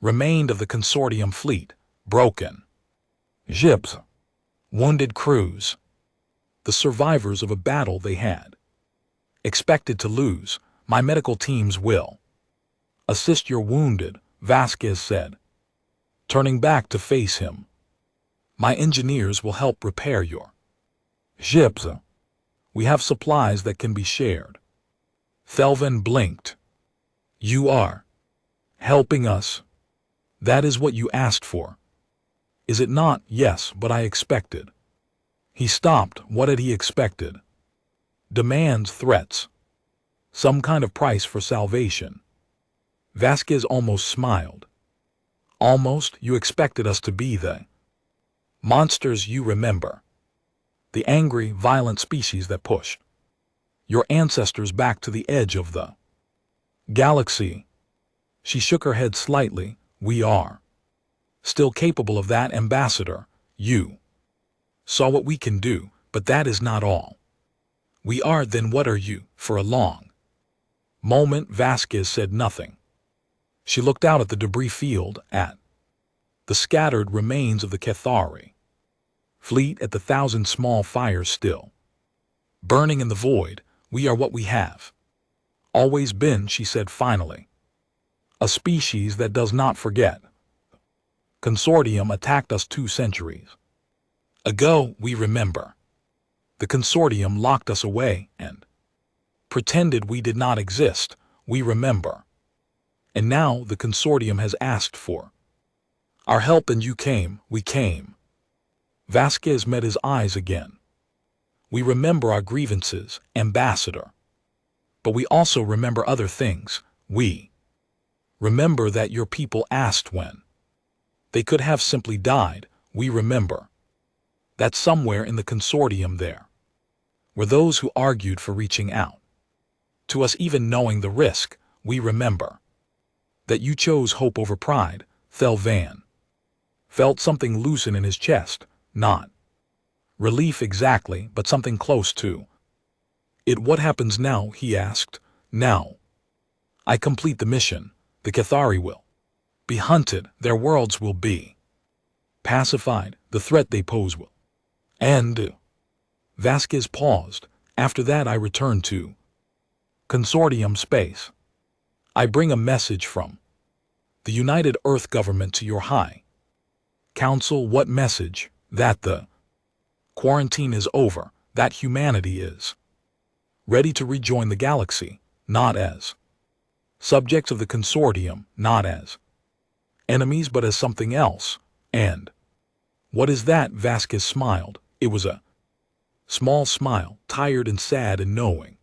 remained of the consortium fleet, broken ships, wounded crews, the survivors of a battle they had expected to lose. My medical teams will assist your wounded, Vasquez said, turning back to face him. My engineers will help repair your ships. We have supplies that can be shared. Thelvan blinked. You are helping us. That is what you asked for. Is it not? Yes, but I expected. He stopped. What had he expected? Demands, threats. Some kind of price for salvation. Vasquez almost smiled. Almost, you expected us to be the monsters you remember. The angry, violent species that pushed your ancestors back to the edge of the galaxy. She shook her head slightly. We are still capable of that, Ambassador. You saw what we can do, but that is not all. We are, then what are you? For a long moment, Vasquez said nothing. She looked out at the debris field, at the scattered remains of the Cathari fleet, at the thousand small fires still burning in the void. We are what we have always been, she said finally. A species that does not forget. Consortium attacked us 2 centuries ago, we remember. The Consortium locked us away and pretended we did not exist, we remember. And now the Consortium has asked for our help and you came, we came. Vasquez met his eyes again. We remember our grievances, Ambassador. But we also remember other things. We remember that your people asked when they could have simply died. We remember that somewhere in the Consortium there were those who argued for reaching out to us, even knowing the risk. We remember that you chose hope over pride. Thelvan felt something loosen in his chest, not relief exactly, but something close to it. What happens now? He asked. Now I complete the mission. The Cathari will be hunted, their worlds will be pacified, the threat they pose will end. Vasquez paused. After that I return to Consortium space. I bring a message from the United Earth government to your High Council. What message? That the quarantine is over, that humanity is ready to rejoin the galaxy, not as subjects of the Consortium, not as enemies, but as something else. And what is that? Vasquez smiled. It was a small smile, tired and sad and knowing.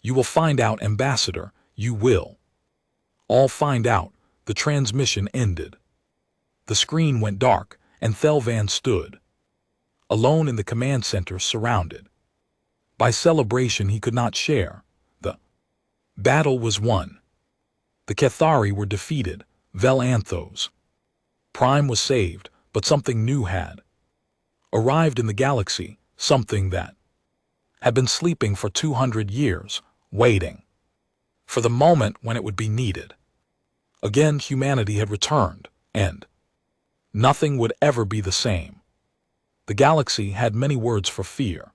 You will find out, Ambassador, you will all find out. The transmission ended. The screen went dark, and Thelvan stood alone in the command center, surrounded by celebration he could not share. The battle was won. The Cathari were defeated. Velanthos Prime was saved, but something new had arrived in the galaxy, something that had been sleeping for 200 years, waiting for the moment when it would be needed. Again, humanity had returned, and nothing would ever be the same. The galaxy had many words for fear.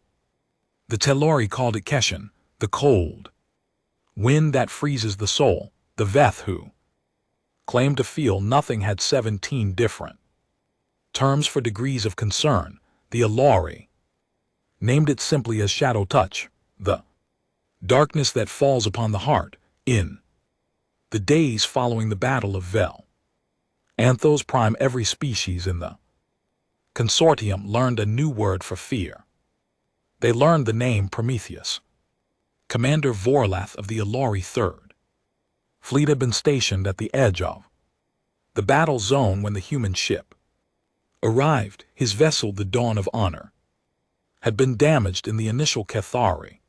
The Telori called it Keshin, the cold wind that freezes the soul. The Veth, who claimed to feel nothing, had 17 different terms for degrees of concern. The Alori named it simply as shadow touch, the darkness that falls upon the heart. In the days following the Battle of Vel Anthos Prime, every species in the Consortium learned a new word for fear. They learned the name Prometheus. Commander Vorlath of the Alori Third Fleet had been stationed at the edge of the battle zone when the human ship arrived. His vessel, the Dawn of Honor, had been damaged in the initial Cathari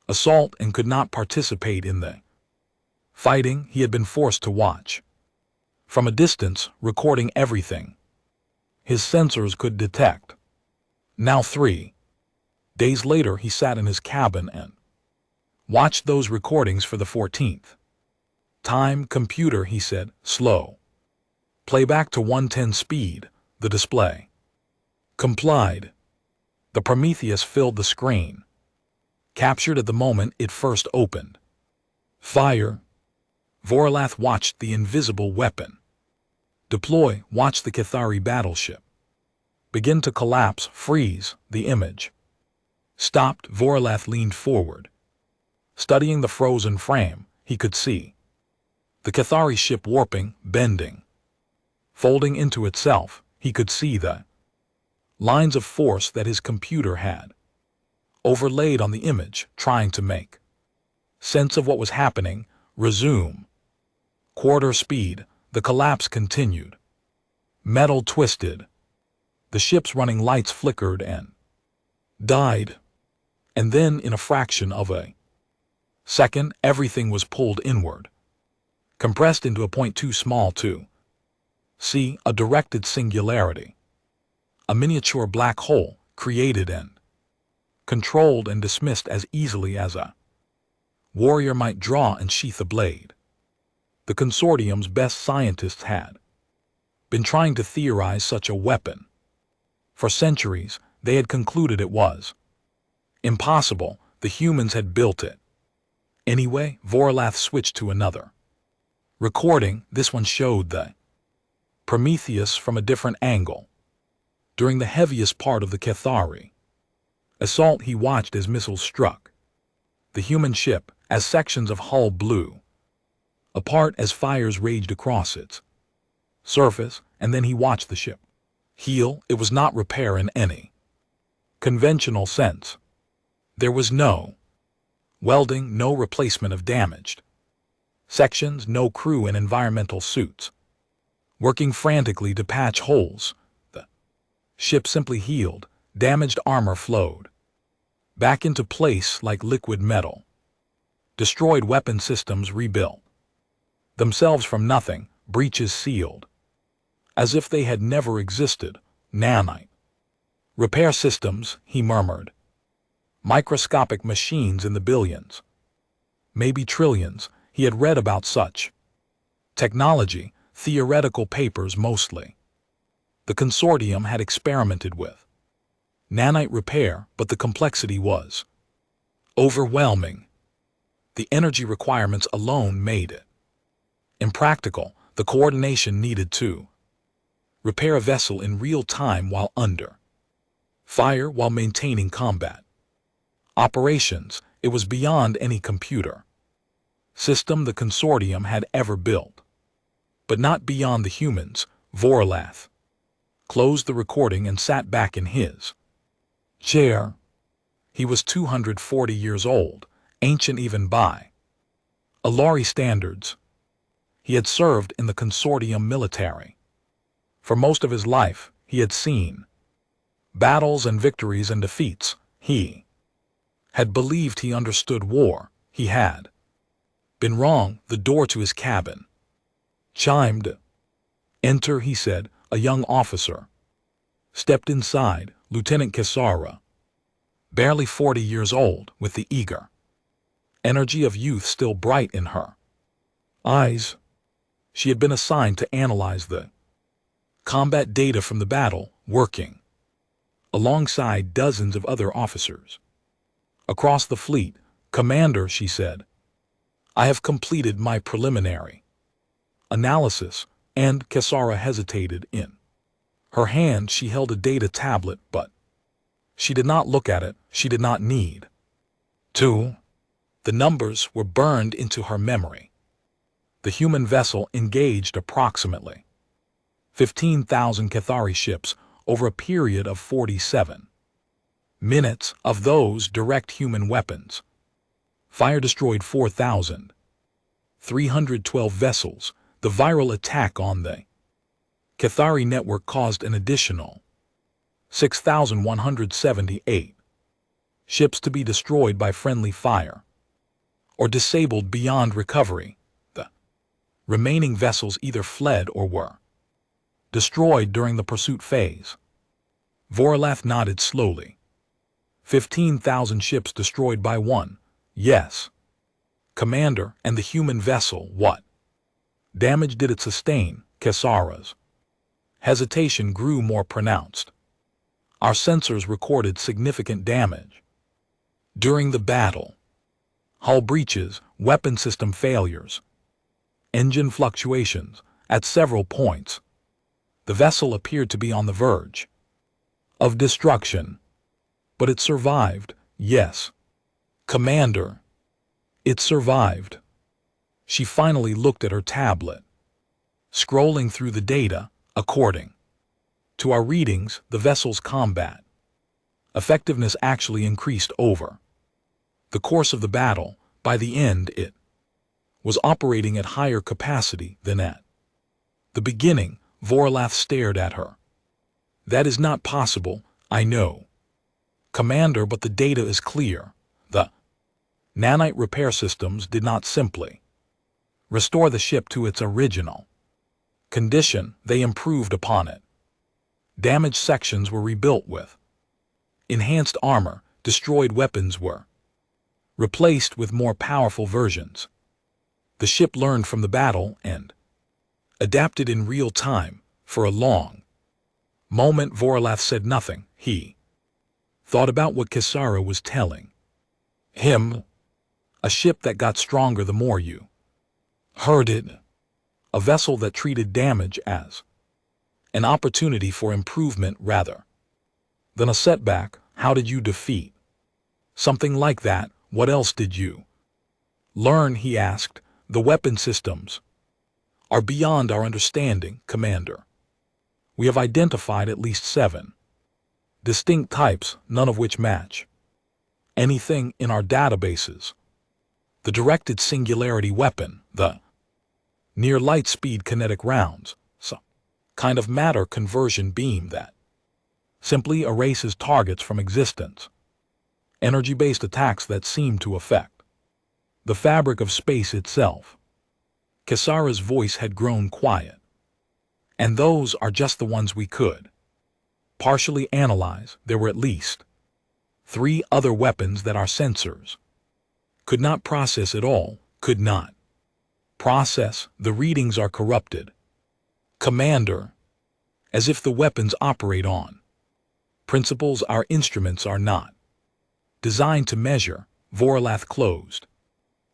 assault and could not participate in the fighting. He had been forced to watch from a distance, recording everything his sensors could detect. Now 3 days later, he sat in his cabin and watched those recordings for the 14th time. Computer, he said, slow. Playback to 110 speed. The display complied. The Prometheus filled the screen, captured at the moment it first opened. Fire. Vorlath watched the invisible weapon deploy, watched the Cathari battleship begin to collapse, freeze, the image. Stopped, Vorlath leaned forward. Studying the frozen frame, he could see the Cathari ship warping, bending. Folding into itself, he could see the lines of force that his computer had overlaid on the image, trying to make sense of what was happening. Resume. Quarter speed, the collapse continued. Metal twisted. The ship's running lights flickered and died. And then, in a fraction of a second, everything was pulled inward, compressed into a point too small to see, a directed singularity. A miniature black hole, created and controlled and dismissed as easily as a warrior might draw and sheath a blade. The consortium's best scientists had been trying to theorize such a weapon. For centuries, they had concluded it was impossible. The humans had built it. Anyway, Vorlath switched to another recording. This one showed the Prometheus from a different angle. During the heaviest part of the Cathari assault, he watched as missiles struck the human ship, as sections of hull blew apart, as fires raged across its surface, and then he watched the ship heal. It was not repair in any conventional sense. There was no welding, no replacement of damaged sections, no crew in environmental suits working frantically to patch holes. The ship simply healed. Damaged armor flowed back into place like liquid metal. Destroyed weapon systems rebuilt themselves from nothing, breaches sealed as if they had never existed. Nanite repair systems, he murmured. Microscopic machines in the billions, maybe trillions. He had read about such technology, theoretical papers mostly. The consortium had experimented with nanite repair, but the complexity was overwhelming. The energy requirements alone made it impractical. The coordination needed to repair a vessel in real time while under fire, while maintaining combat operations, it was beyond any computer system the consortium had ever built. But not beyond the humans. Vorlath closed the recording and sat back in his chair. He was 240 years old, ancient even by Alari standards. He had served in the consortium military. For most of his life, he had seen battles and victories and defeats. He had believed he understood war. He had been wrong. The door to his cabin chimed. Enter, he said. A young officer stepped inside, Lieutenant Kisara, barely 40 years old, with the eager energy of youth still bright in her eyes. She had been assigned to analyze the combat data from the battle, working alongside dozens of other officers across the fleet. Commander, she said, I have completed my preliminary analysis. And Kisara hesitated. In her hand she held a data tablet, but she did not look at it. She did not need to. The numbers were burned into her memory. The human vessel engaged approximately 15,000 Cathari ships over a period of 47 minutes. Of those, direct human weapons fire destroyed 4,312 vessels. The viral attack on the Cathari network caused an additional 6,178 ships to be destroyed by friendly fire or disabled beyond recovery. The remaining vessels either fled or were destroyed during the pursuit phase. Vorlath nodded slowly. 15,000 ships destroyed by one. Yes. Commander, and the human vessel, what damage did it sustain? Kisara's hesitation grew more pronounced. Our sensors recorded significant damage during the battle. Hull breaches, weapon system failures, engine fluctuations. At several points, the vessel appeared to be on the verge of destruction. But it survived, yes. Commander, it survived. She finally looked at her tablet. Scrolling through the data, according to our readings, the vessel's combat effectiveness actually increased over the course of the battle. By the end, it was operating at higher capacity than at the beginning. Vorlath stared at her. That is not possible, I know, Commander, but the data is clear. The nanite repair systems did not simply restore the ship to its original condition, they improved upon it. Damaged sections were rebuilt with enhanced armor, destroyed weapons were replaced with more powerful versions. The ship learned from the battle and adapted in real time. For a long moment, Vorlath said nothing. He thought about what Kisara was telling him. A ship that got stronger the more you heard it. A vessel that treated damage as an opportunity for improvement rather than a setback. How did you defeat something like that? What else did you learn? He asked. The weapon systems are beyond our understanding, Commander. We have identified at least 7 distinct types, none of which match anything in our databases. The directed singularity weapon, the near light speed kinetic rounds, some kind of matter conversion beam that simply erases targets from existence. Energy-based attacks that seem to affect the fabric of space itself. Kisara's voice had grown quiet. And those are just the ones we could partially analyze. There were at least 3 other weapons that our sensors could not process at all, could not process. The readings are corrupted, Commander, as if the weapons operate on principles our instruments are not designed to measure. Vorlath closed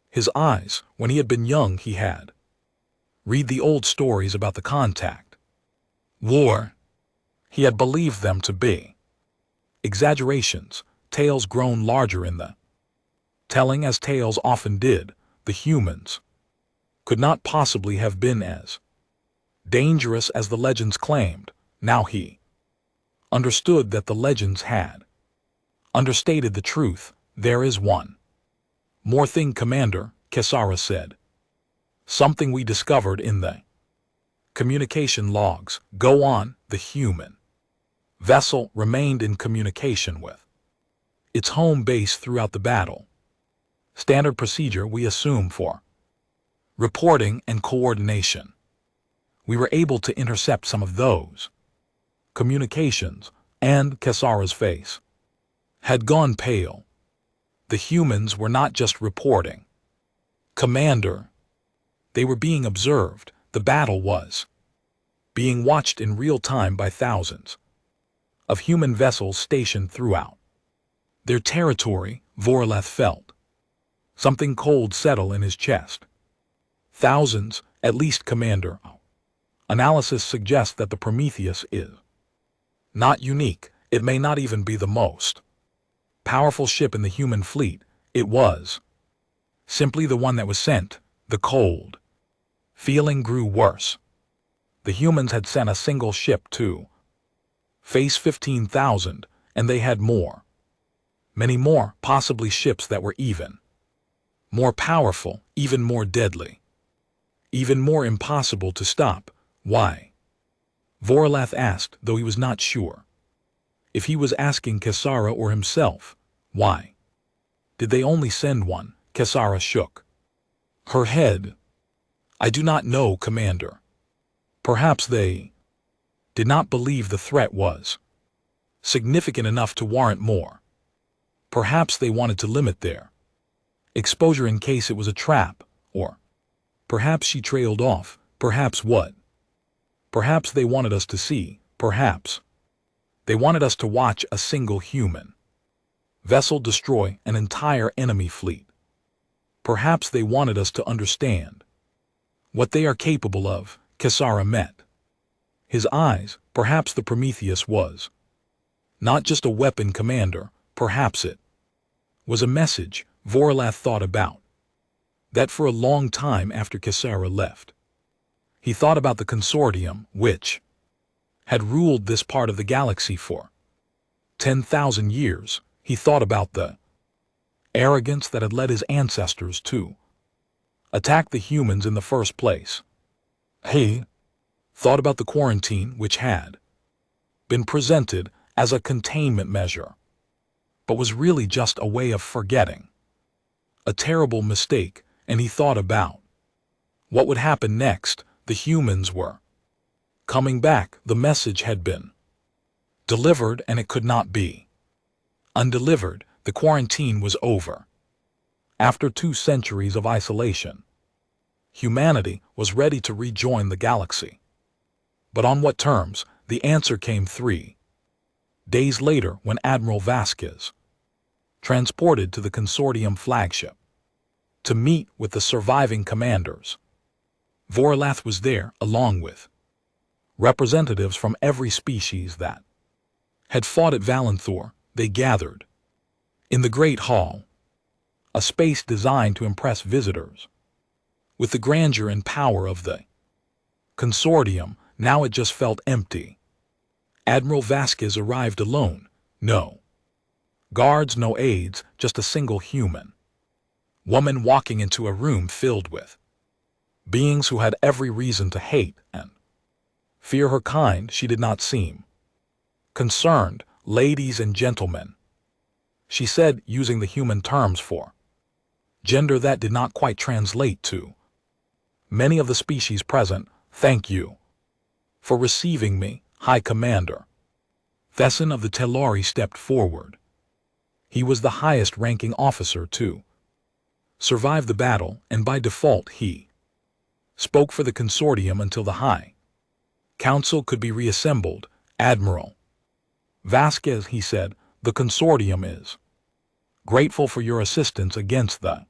his eyes. When he had been young, he had read the old stories about the contact war. He had believed them to be exaggerations, tales grown larger in the telling, as tales often did. The humans could not possibly have been as dangerous as the legends claimed. Now he understood that the legends had understated the truth. There is one more thing, Commander, Kisara said. Something we discovered in the communication logs. Go on. The human vessel remained in communication with its home base throughout the battle. Standard procedure, we assume, for reporting and coordination. We were able to intercept some of those communications, and Kisara's face had gone pale. The humans were not just reporting, Commander. They were being observed. The battle was being watched in real time by thousands of human vessels stationed throughout their territory. Vorlath felt something cold settle in his chest. Thousands, at least, Commander. Analysis suggests that the Prometheus is not unique. It may not even be the most powerful ship in the human fleet. It was simply the one that was sent. The cold feeling grew worse. The humans had sent a single ship to face 15,000, and they had more. Many more, possibly ships that were even more powerful, even more deadly, even more impossible to stop. Why? Vorlath asked, though he was not sure if he was asking Kisara or himself. Why did they only send one? Kisara shook her head. I do not know, Commander. Perhaps they did not believe the threat was significant enough to warrant more. Perhaps they wanted to limit their exposure in case it was a trap, or perhaps she trailed off. Perhaps what? Perhaps they wanted us to see. Perhaps they wanted us to watch a single human vessel destroy an entire enemy fleet. Perhaps they wanted us to understand what they are capable of. Kisara met his eyes. Perhaps the Prometheus was Not just a weapon, Commander. Perhaps it was a message. Vorlath thought about that for a long time after Kisara left. He thought about the consortium, which had ruled this part of the galaxy for 10,000 years. He thought about the arrogance that had led his ancestors to attack the humans in the first place. He thought about the quarantine, which had been presented as a containment measure, but was really just a way of forgetting. A terrible mistake. And he thought about what would happen next. The humans were coming back. The message had been delivered, and it could not be undelivered. The quarantine was over. After 2 centuries of isolation, humanity was ready to rejoin the galaxy. But on what terms? The answer came 3 days later when Admiral Vasquez transported to the consortium flagship to meet with the surviving commanders. Vorlath was there, along with representatives from every species that had fought at Valenthor. They gathered in the Great Hall, a space designed to impress visitors with the grandeur and power of the consortium. Now it just felt empty. Admiral Vasquez arrived alone. No guards, no aides, just a single human woman walking into a room filled with beings who had every reason to hate and fear her kind. She did not seem concerned. Ladies and gentlemen, she said, using the human terms for gender that did not quite translate to many of the species present. Thank you for receiving me, High Commander. Thesson of the Telari stepped forward. He was the highest-ranking officer to survive the battle, and by default he spoke for the consortium until the High Council could be reassembled. Admiral Vasquez, he said, the consortium is grateful for your assistance against the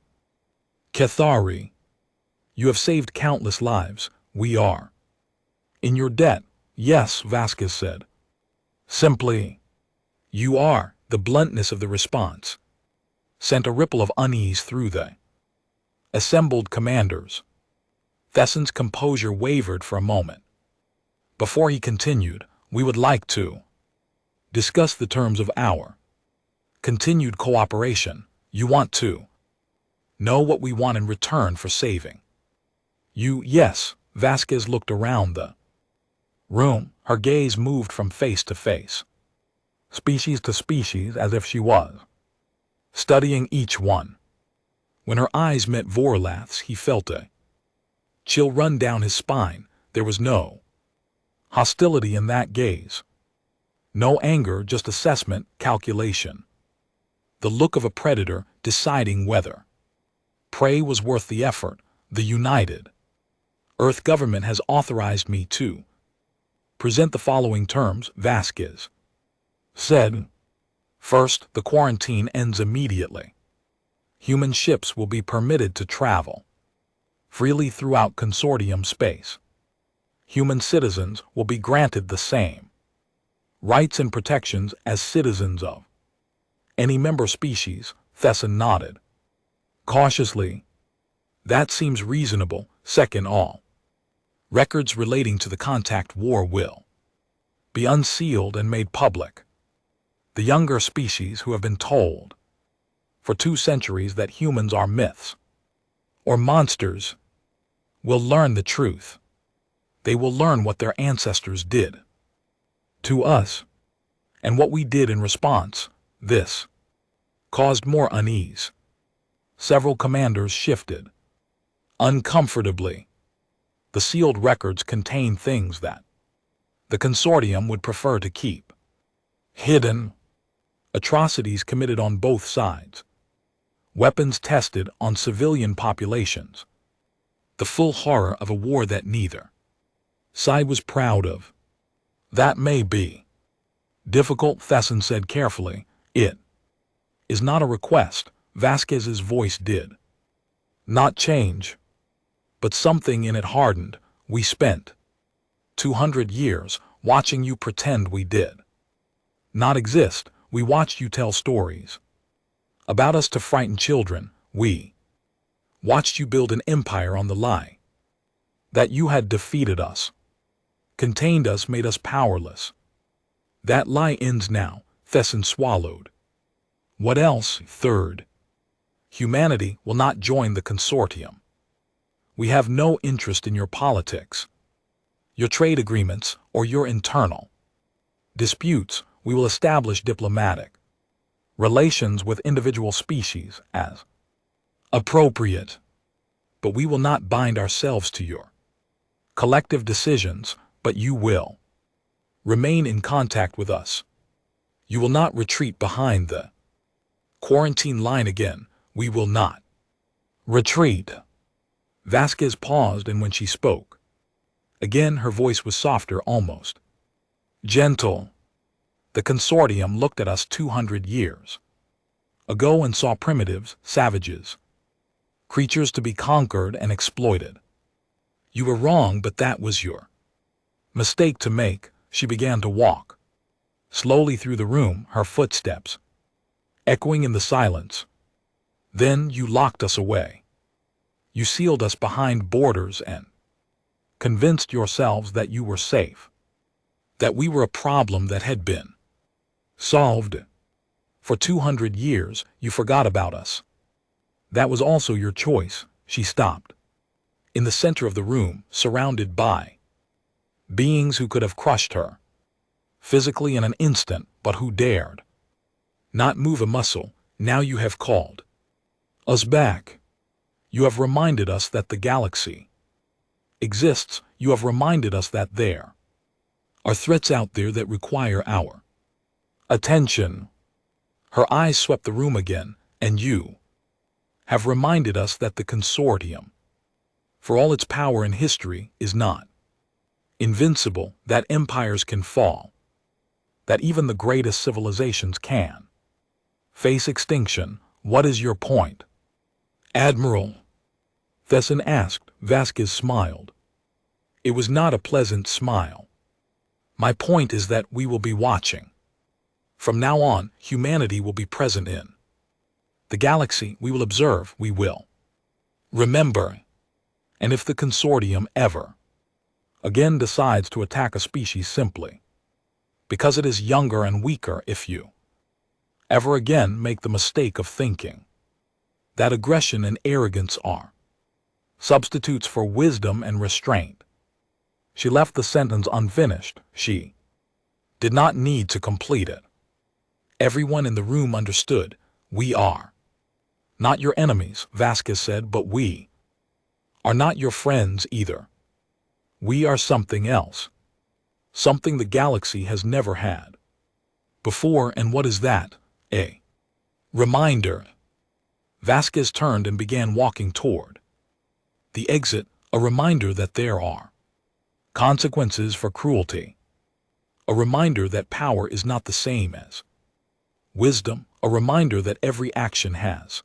Cathari. You have saved countless lives. We are in your debt. Yes, Vasquez said. Simply, you are. The bluntness of the response sent a ripple of unease through the assembled commanders. Thesson's composure wavered for a moment. Before he continued, we would like to discuss the terms of our continued cooperation. You want to know what we want in return for saving you? Yes. Vasquez looked around the room. Her gaze moved from face to face, species to species, as if she was studying each one. When her eyes met Vorlath's, he felt a chill run down his spine. There was no hostility in that gaze. No anger, just assessment, calculation. The look of a predator deciding whether prey was worth the effort. The United Earth government has authorized me to present the following terms, Vasquez said. First, the quarantine ends immediately. Human ships will be permitted to travel freely throughout consortium space. Human citizens will be granted the same rights and protections as citizens of any member species. Thesson nodded cautiously. That seems reasonable. Second, all records relating to the contact war will be unsealed and made public. The younger species who have been told for 2 centuries that humans are myths or monsters will learn the truth. They will learn what their ancestors did to us and what we did in response. This caused more unease. Several commanders shifted uncomfortably. The sealed records contain things that the consortium would prefer to keep hidden. Atrocities committed on both sides. Weapons tested on civilian populations. The full horror of a war that neither side was proud of. That may be difficult, Thesson said carefully. It is not a request. Vasquez's voice did not change, but something in it hardened. We spent 200 years watching you pretend we did not exist. We watched you tell stories about us to frighten children. We watched you build an empire on the lie that you had defeated us, contained us, made us powerless. That lie ends now, Thesson swallowed. What else? Third, humanity will not join the consortium. We have no interest in your politics, your trade agreements, or your internal disputes. We will establish diplomatic relations with individual species as appropriate, but we will not bind ourselves to your collective decisions, but you will remain in contact with us. You will not retreat behind the quarantine line again. We will not retreat. Vasquez paused, and when she spoke again, her voice was softer, almost gentle. The consortium looked at us 200 years ago and saw primitives, savages, creatures to be conquered and exploited. You were wrong, but that was your mistake to make. She began to walk slowly through the room, her footsteps echoing in the silence. Then you locked us away. You sealed us behind borders and convinced yourselves that you were safe, that we were a problem that had been solved. For 200 years, you forgot about us. That was also your choice. She stopped in the center of the room, surrounded by beings who could have crushed her physically in an instant, but who dared not move a muscle. Now you have called us back. You have reminded us that the galaxy exists. You have reminded us that there are threats out there that require our attention. Her eyes swept the room again. And you have reminded us that the consortium, for all its power and history, is not invincible, that empires can fall, that even the greatest civilizations can face extinction. What is your point, Admiral? Thesson asked. Vasquez smiled. It was not a pleasant smile. My point is that we will be watching. From now on, humanity will be present in the galaxy. We will observe. We will remember. And if the consortium ever again decides to attack a species simply because it is younger and weaker, if you ever again make the mistake of thinking that aggression and arrogance are substitutes for wisdom and restraint. She left the sentence unfinished. She did not need to complete it. Everyone in the room understood. We are not your enemies, Vasquez said, but we are not your friends either. We are something else, something the galaxy has never had before. And what is that? A reminder. Vasquez turned and began walking toward the exit, a reminder that there are consequences for cruelty, a reminder that power is not the same as wisdom, a reminder that every action has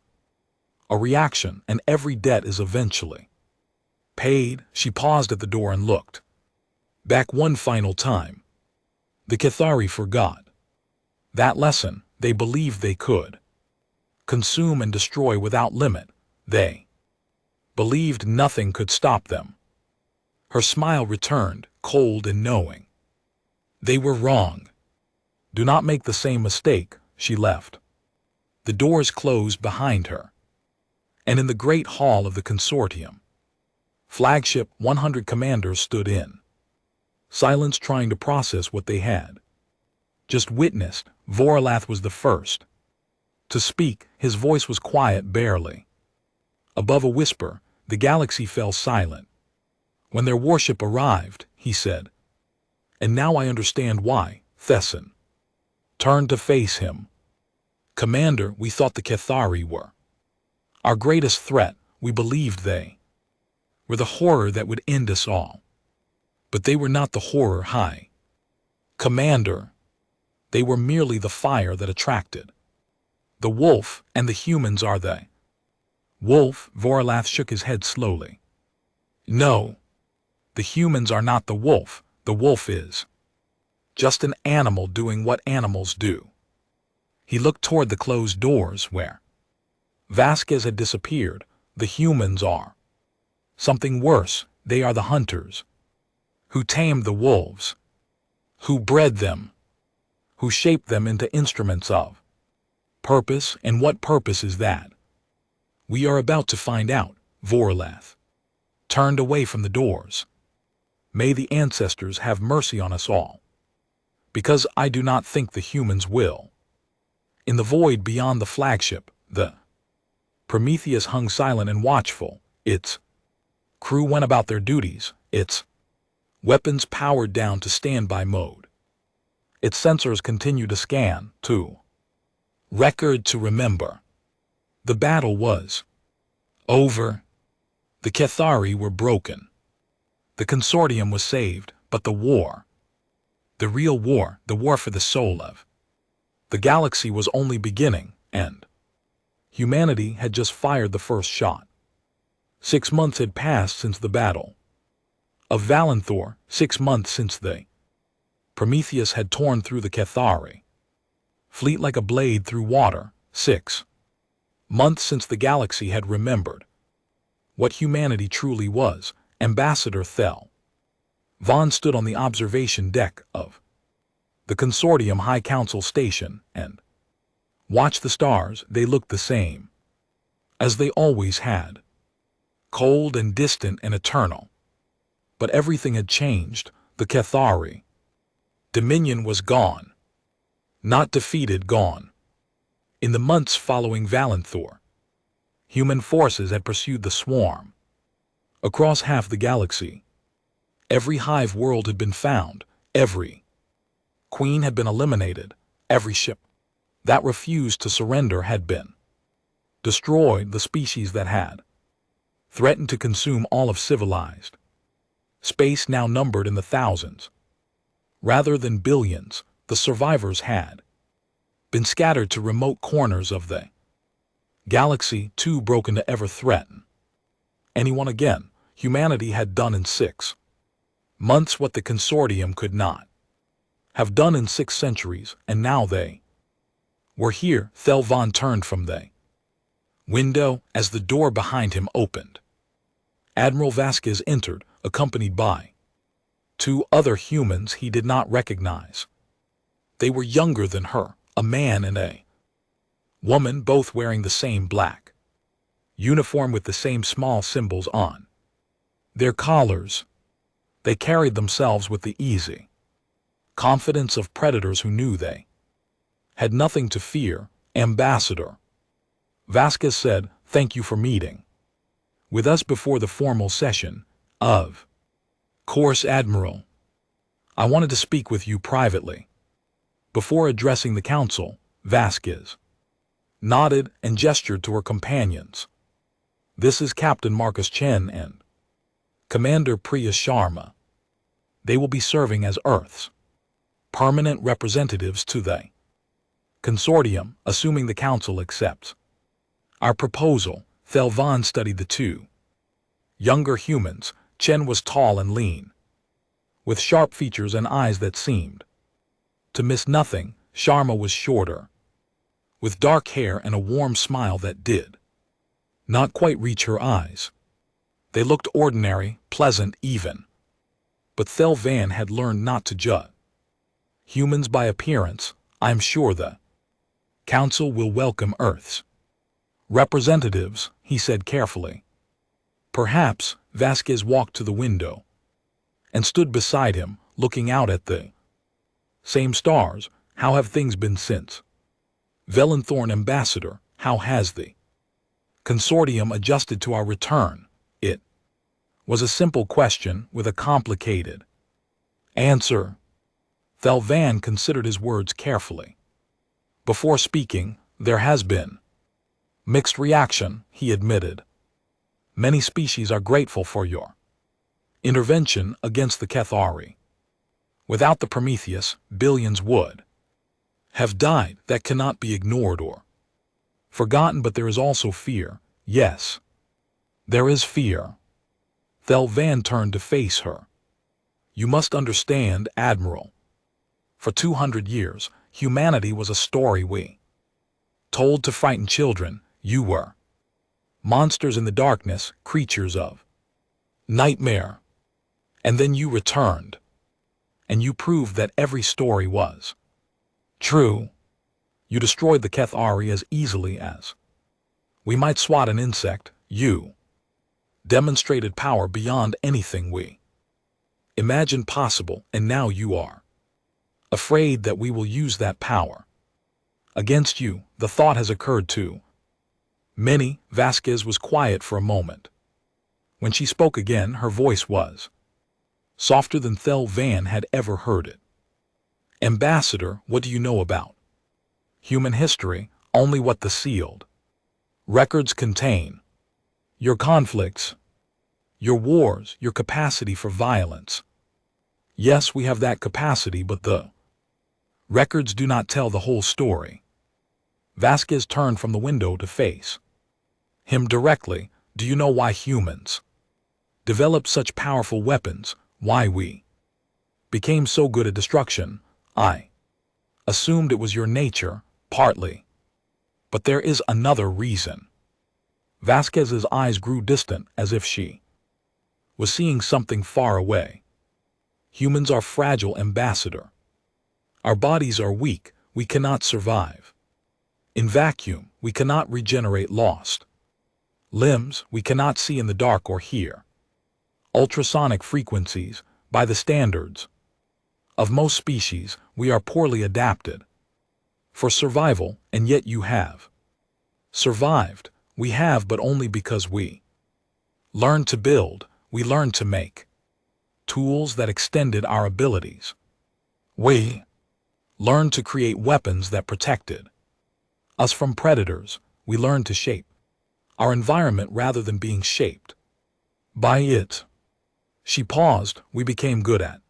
a reaction and every debt is eventually paid. She paused at the door and looked back one final time. The Cathari forgot that lesson. They believed they could consume and destroy without limit. They believed nothing could stop them. Her smile returned, cold and knowing. They were wrong. Do not make the same mistake. She left. The doors closed behind her. And in the great hall of the consortium, flagship 100 commanders stood in silence, trying to process what they had just witnessed. Vorlath was the first to speak. His voice was quiet, barely above a whisper. The galaxy fell silent when their warship arrived, he said. And now I understand why. Thesson turned to face him. Commander, we thought the Cathari were our greatest threat. We believed they were the horror that would end us all. But they were not the horror, High Commander. They were merely the fire that attracted the wolf, and the humans are the wolf. Vorlath shook his head slowly. No, the humans are not the wolf. The wolf is just an animal doing what animals do. He looked toward the closed doors where Vasquez had disappeared. The humans are something worse. They are the hunters who tamed the wolves, who bred them, who shaped them into instruments of purpose. And what purpose is that? We are about to find out. Vorlath turned away from the doors. May the ancestors have mercy on us all, because I do not think the humans will. In the void beyond the flagship, the Prometheus hung silent and watchful. Its crew went about their duties, its weapons powered down to standby mode. Its sensors continued to scan, to record, to remember. The battle was over. The Cathari were broken. The consortium was saved, but the war, the real war, the war for the soul of the galaxy was only beginning, and humanity had just fired the first shot. 6 months had passed since the battle of Valinthor, 6 months since the Prometheus had torn through the Cathari fleet like a blade through water, 6 months since the galaxy had remembered what humanity truly was. Ambassador Thel Von stood on the observation deck of the Consortium High Council station and watched the stars. They looked the same as they always had, cold and distant and eternal. But everything had changed. The Cathari dominion was gone. Not defeated, gone. In the months following Valinthor, human forces had pursued the swarm across half the galaxy. Every hive world had been found. Every queen had been eliminated. Every ship that refused to surrender had been destroyed. The species that had threatened to consume all of civilized space now numbered in the thousands rather than billions. The survivors had been scattered to remote corners of the galaxy, too broken to ever threaten anyone again. Humanity had done in 6 months what the Consortium could not have done in 6 centuries, and now they were here. Thelvon turned from the window as the door behind him opened. Admiral Vasquez entered, accompanied by 2 other humans he did not recognize. They were younger than her, a man and a woman, both wearing the same black uniform with the same small symbols on their collars. They carried themselves with the easy confidence of predators who knew they had nothing to fear. Ambassador Vasquez said, "Thank you for meeting with us before the formal session." Of course, Admiral. I wanted to speak with you privately. Before addressing the council, Vasquez nodded and gestured to her companions. This is Captain Marcus Chen and Commander Priya Sharma. They will be serving as Earth's permanent representatives to the Consortium, assuming the Council accepts our proposal. Thelvon studied the 2 younger humans. Chen was tall and lean, with sharp features and eyes that seemed to miss nothing. Sharma was shorter, with dark hair and a warm smile that did not quite reach her eyes. They looked ordinary, pleasant even. But Thelvan had learned not to judge humans by appearance. I'm sure the Council will welcome Earth's representatives, he said carefully. Perhaps. Vasquez walked to the window and stood beside him, looking out at the same stars. How have things been since Valinthorn? Ambassador, how has the Consortium adjusted to our return? It was a simple question with a complicated answer. Thelvan considered his words carefully. Before speaking, there has been mixed reaction, he admitted. Many species are grateful for your intervention against the Cathari. Without the Prometheus, billions would have died. That cannot be ignored or forgotten, but there is also fear. Yes, there is fear. Thelvan turned to face her. You must understand, Admiral. For 200 years, humanity was a story we told to frighten children. You were monsters in the darkness, creatures of nightmare. And then you returned, and you proved that every story was true. You destroyed the Kethari as easily as we might swat an insect. You demonstrated power beyond anything we imagined possible, and now you are afraid that we will use that power against you. The thought has occurred to many. Vasquez was quiet for a moment. When she spoke again, her voice was softer than Thel Van had ever heard it. Ambassador, what do you know about human history? Only what the sealed records contain. Your conflicts, your wars, your capacity for violence. Yes, we have that capacity, but the records do not tell the whole story. Vasquez turned from the window to face him directly. Do you know why humans developed such powerful weapons? Why we became so good at destruction? I assumed it was your nature, partly. But there is another reason. Vasquez's eyes grew distant, as if she was seeing something far away. Humans are fragile, Ambassador. Our bodies are weak. We cannot survive in vacuum. We cannot regenerate lost limbs. We cannot see in the dark or hear ultrasonic frequencies. By the standards of most species, we are poorly adapted for survival, and yet you have survived. We have, but only because we learned to build. We learned to make tools that extended our abilities. We learned to create weapons that protected us from predators. We learned to shape our environment rather than being shaped by it. She paused. We became good at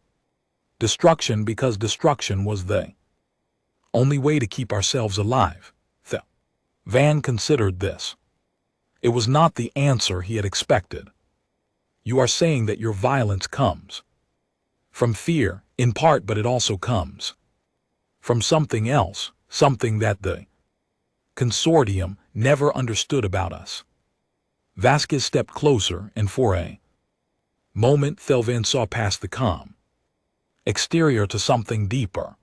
destruction because destruction was the only way to keep ourselves alive. Van considered this. It was not the answer he had expected. You are saying that your violence comes from fear, in part, but it also comes from something else, something that the consortium never understood about us. Vasquez stepped closer, and for a moment Thelvan saw past the calm exterior to something deeper,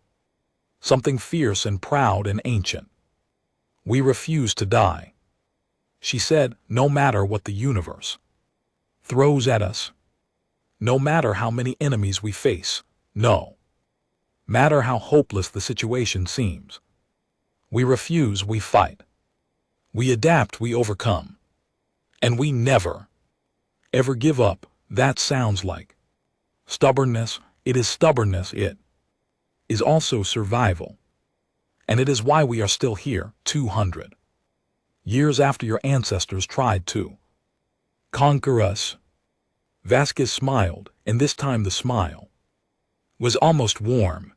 something fierce and proud and ancient. We refuse to die, she said, no matter what the universe throws at us, no matter how many enemies we face, no matter how hopeless the situation seems. We refuse, we fight. We adapt, we overcome. And we never, ever give up. That sounds like stubbornness. It is stubbornness. It is also survival. And it is why we are still here, 200 years after your ancestors tried to conquer us. Vasquez smiled, and this time the smile was almost warm.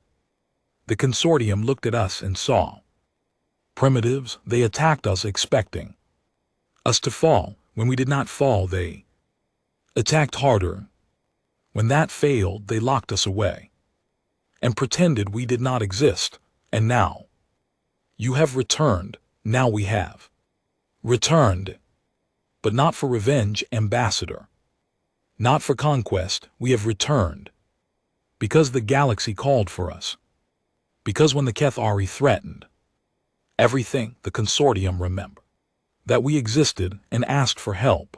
The consortium looked at us and saw primitives. They attacked us expecting us to fall. When we did not fall, they attacked harder. When that failed, they locked us away and pretended we did not exist. And now you have returned. Now we have returned, but not for revenge, Ambassador. Not for conquest. We have returned because the galaxy called for us. Because when the Kethari threatened everything, the consortium remembered that we existed and asked for help.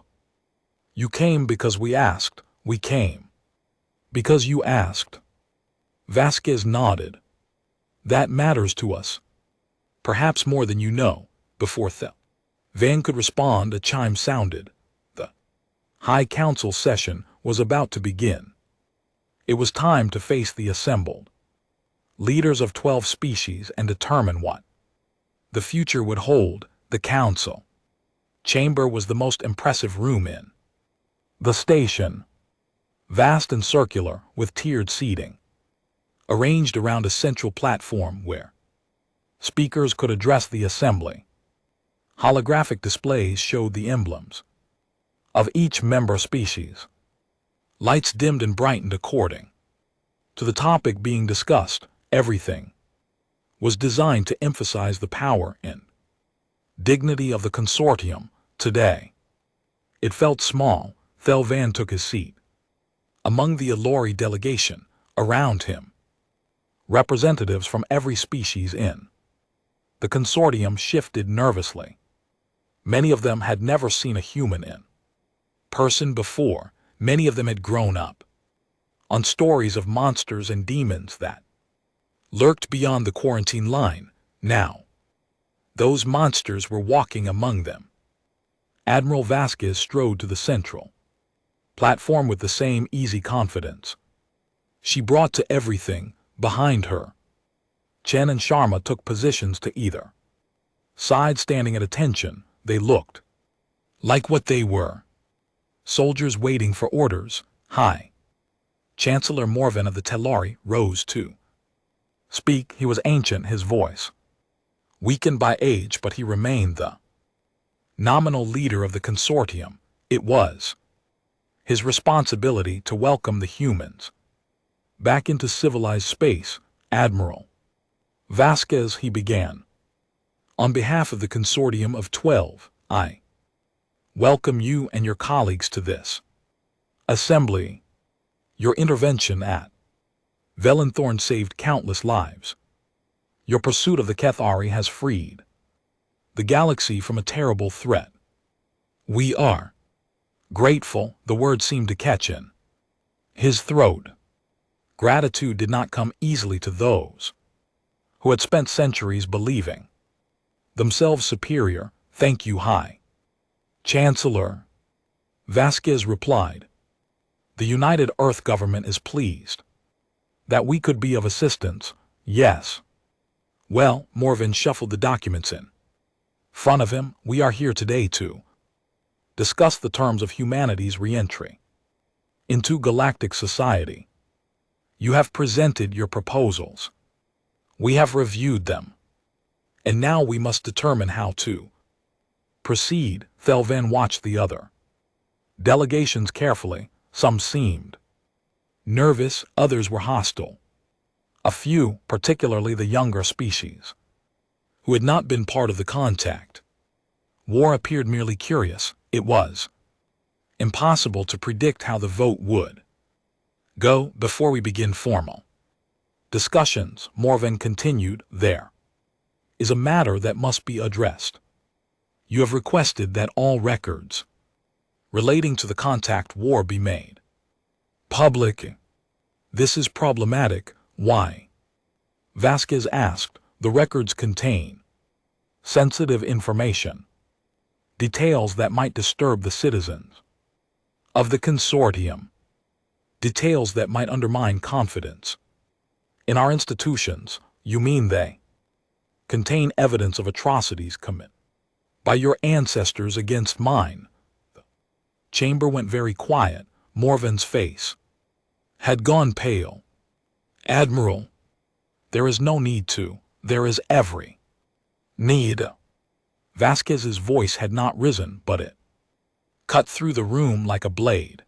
You came because we asked. We came because you asked. Vasquez nodded. That matters to us. Perhaps more than you know. Before Van could respond, a chime sounded. The High Council session was about to begin. It was time to face the assembled leaders of 12 species and determine what the future would hold. The council chamber was the most impressive room in the station, vast and circular, with tiered seating arranged around a central platform where speakers could address the assembly. Holographic displays showed the emblems of each member species. Lights dimmed and brightened according to the topic being discussed. everything, was designed to emphasize the power and dignity of the consortium today. It felt small. Thelvan took his seat. Among the Allori delegation, around him, representatives from every species in the consortium shifted nervously. Many of them had never seen a human in person before. Many of them had grown up on stories of monsters and demons that lurked beyond the quarantine line. Now, those monsters were walking among them. Admiral Vasquez strode to the central platform with the same easy confidence she brought to everything behind her. Chen and Sharma took positions to either side, standing at attention. They looked like what they were: soldiers waiting for orders. High Chancellor Morven of the Telari rose to speak. He was ancient, his voice weakened by age, but he remained the nominal leader of the consortium. It was his responsibility to welcome the humans back into civilized space. Admiral Vasquez, he began, on behalf of the consortium of 12, I welcome you and your colleagues to this assembly. Your intervention at Velenthorn saved countless lives. Your pursuit of the Kethari has freed the galaxy from a terrible threat. We are grateful. The word seemed to catch in his throat. Gratitude did not come easily to those who had spent centuries believing themselves superior. Thank you, High Chancellor, Vasquez replied. The United Earth government is pleased that we could be of assistance. Yes. Well, Morven shuffled the documents in front of him. We are here today to discuss the terms of humanity's re-entry into galactic society. You have presented your proposals. We have reviewed them. And now we must determine how to proceed. Thelvan watched the other delegations carefully. Some seemed nervous, others were hostile. A few, particularly the younger species, who had not been part of the contact war, appeared merely curious. It was impossible to predict how the vote would go before we begin formal discussions. Morven continued. There is a matter that must be addressed. You have requested that all records relating to the contact war be made public. This is problematic. Why? Vasquez asked. The records contain sensitive information, details that might disturb the citizens of the consortium, details that might undermine confidence in our institutions. You mean they contain evidence of atrocities committed by your ancestors against mine? The chamber went very quiet. Morven's face had gone pale. Admiral, there is no need to. There is every need. Vasquez's voice had not risen, but it cut through the room like a blade.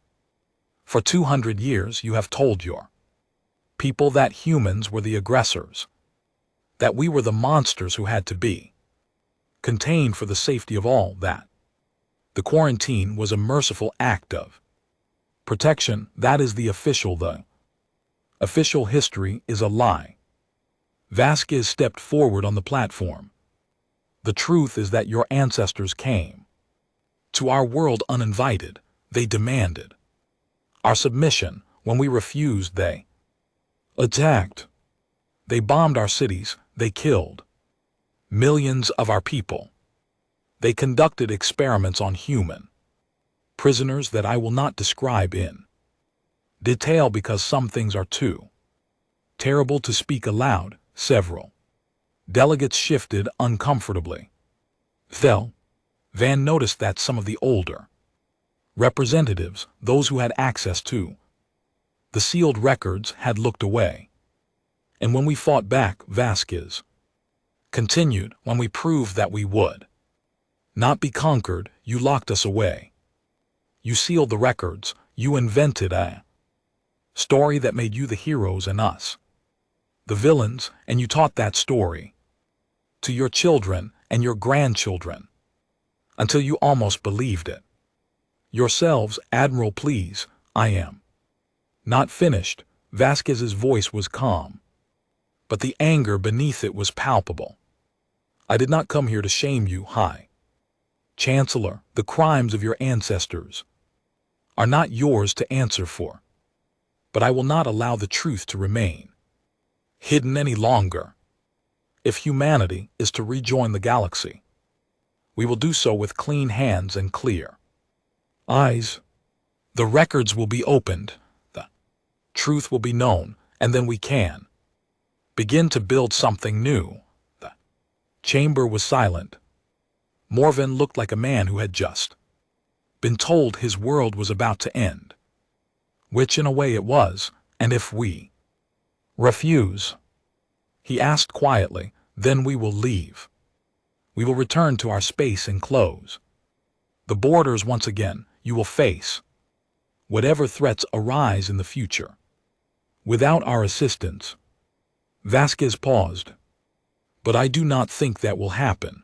For 200 years you have told your people that humans were the aggressors, that we were the monsters who had to be contained for the safety of all, that the quarantine was a merciful act of protection. That is the official history is a lie. Vasquez stepped forward on the platform. The truth is that your ancestors came to our world uninvited. They demanded our submission. When we refused, they attacked. They bombed our cities. They killed millions of our people. They conducted experiments on human prisoners that I will not describe in detail because some things are too terrible to speak aloud. Several delegates shifted uncomfortably. Van noticed that some of the older representatives, those who had access to the sealed records, had looked away. And when we fought back, Vasquez continued, when we proved that we would not be conquered, you locked us away. You sealed the records. You invented a story that made you the heroes and us the villains, and you taught that story to your children and your grandchildren, until you almost believed it. Yourselves, Admiral, please, I am not finished. Vasquez's voice was calm, but the anger beneath it was palpable. I did not come here to shame you, High Chancellor. The crimes of your ancestors are not yours to answer for, but I will not allow the truth to remain hidden any longer. If humanity is to rejoin the galaxy, we will do so with clean hands and clear eyes. The records will be opened, the truth will be known, and then we can begin to build something new. The chamber was silent. Morven looked like a man who had just been told his world was about to end, which in a way it was. And if we refuse, he asked quietly, then we will leave. We will return to our space and close the borders once again. You will face whatever threats arise in the future without our assistance. Vasquez paused. But I do not think that will happen.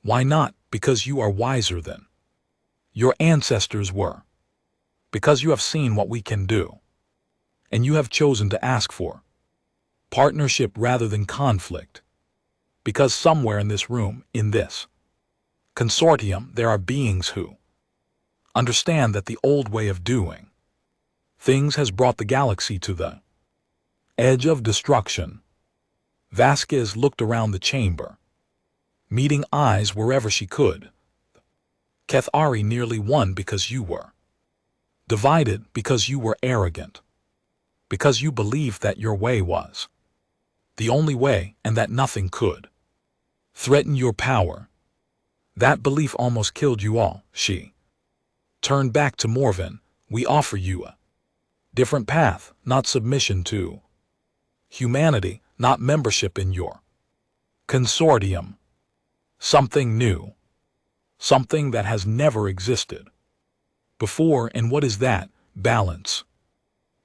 Why not? Because you are wiser than your ancestors were. Because you have seen what we can do. And you have chosen to ask for partnership rather than conflict. Because somewhere in this room, in this consortium, there are beings who understand that the old way of doing things has brought the galaxy to the edge of destruction. Vasquez looked around the chamber, meeting eyes wherever she could. Kethari nearly won because you were divided, because you were arrogant, because you believed that your way was the only way and that nothing could threaten your power. That belief almost killed you all. She turned back to Morven. We offer you a different path, not submission to humanity, not membership in your consortium. Something new. Something that has never existed before. And what is that? Balance.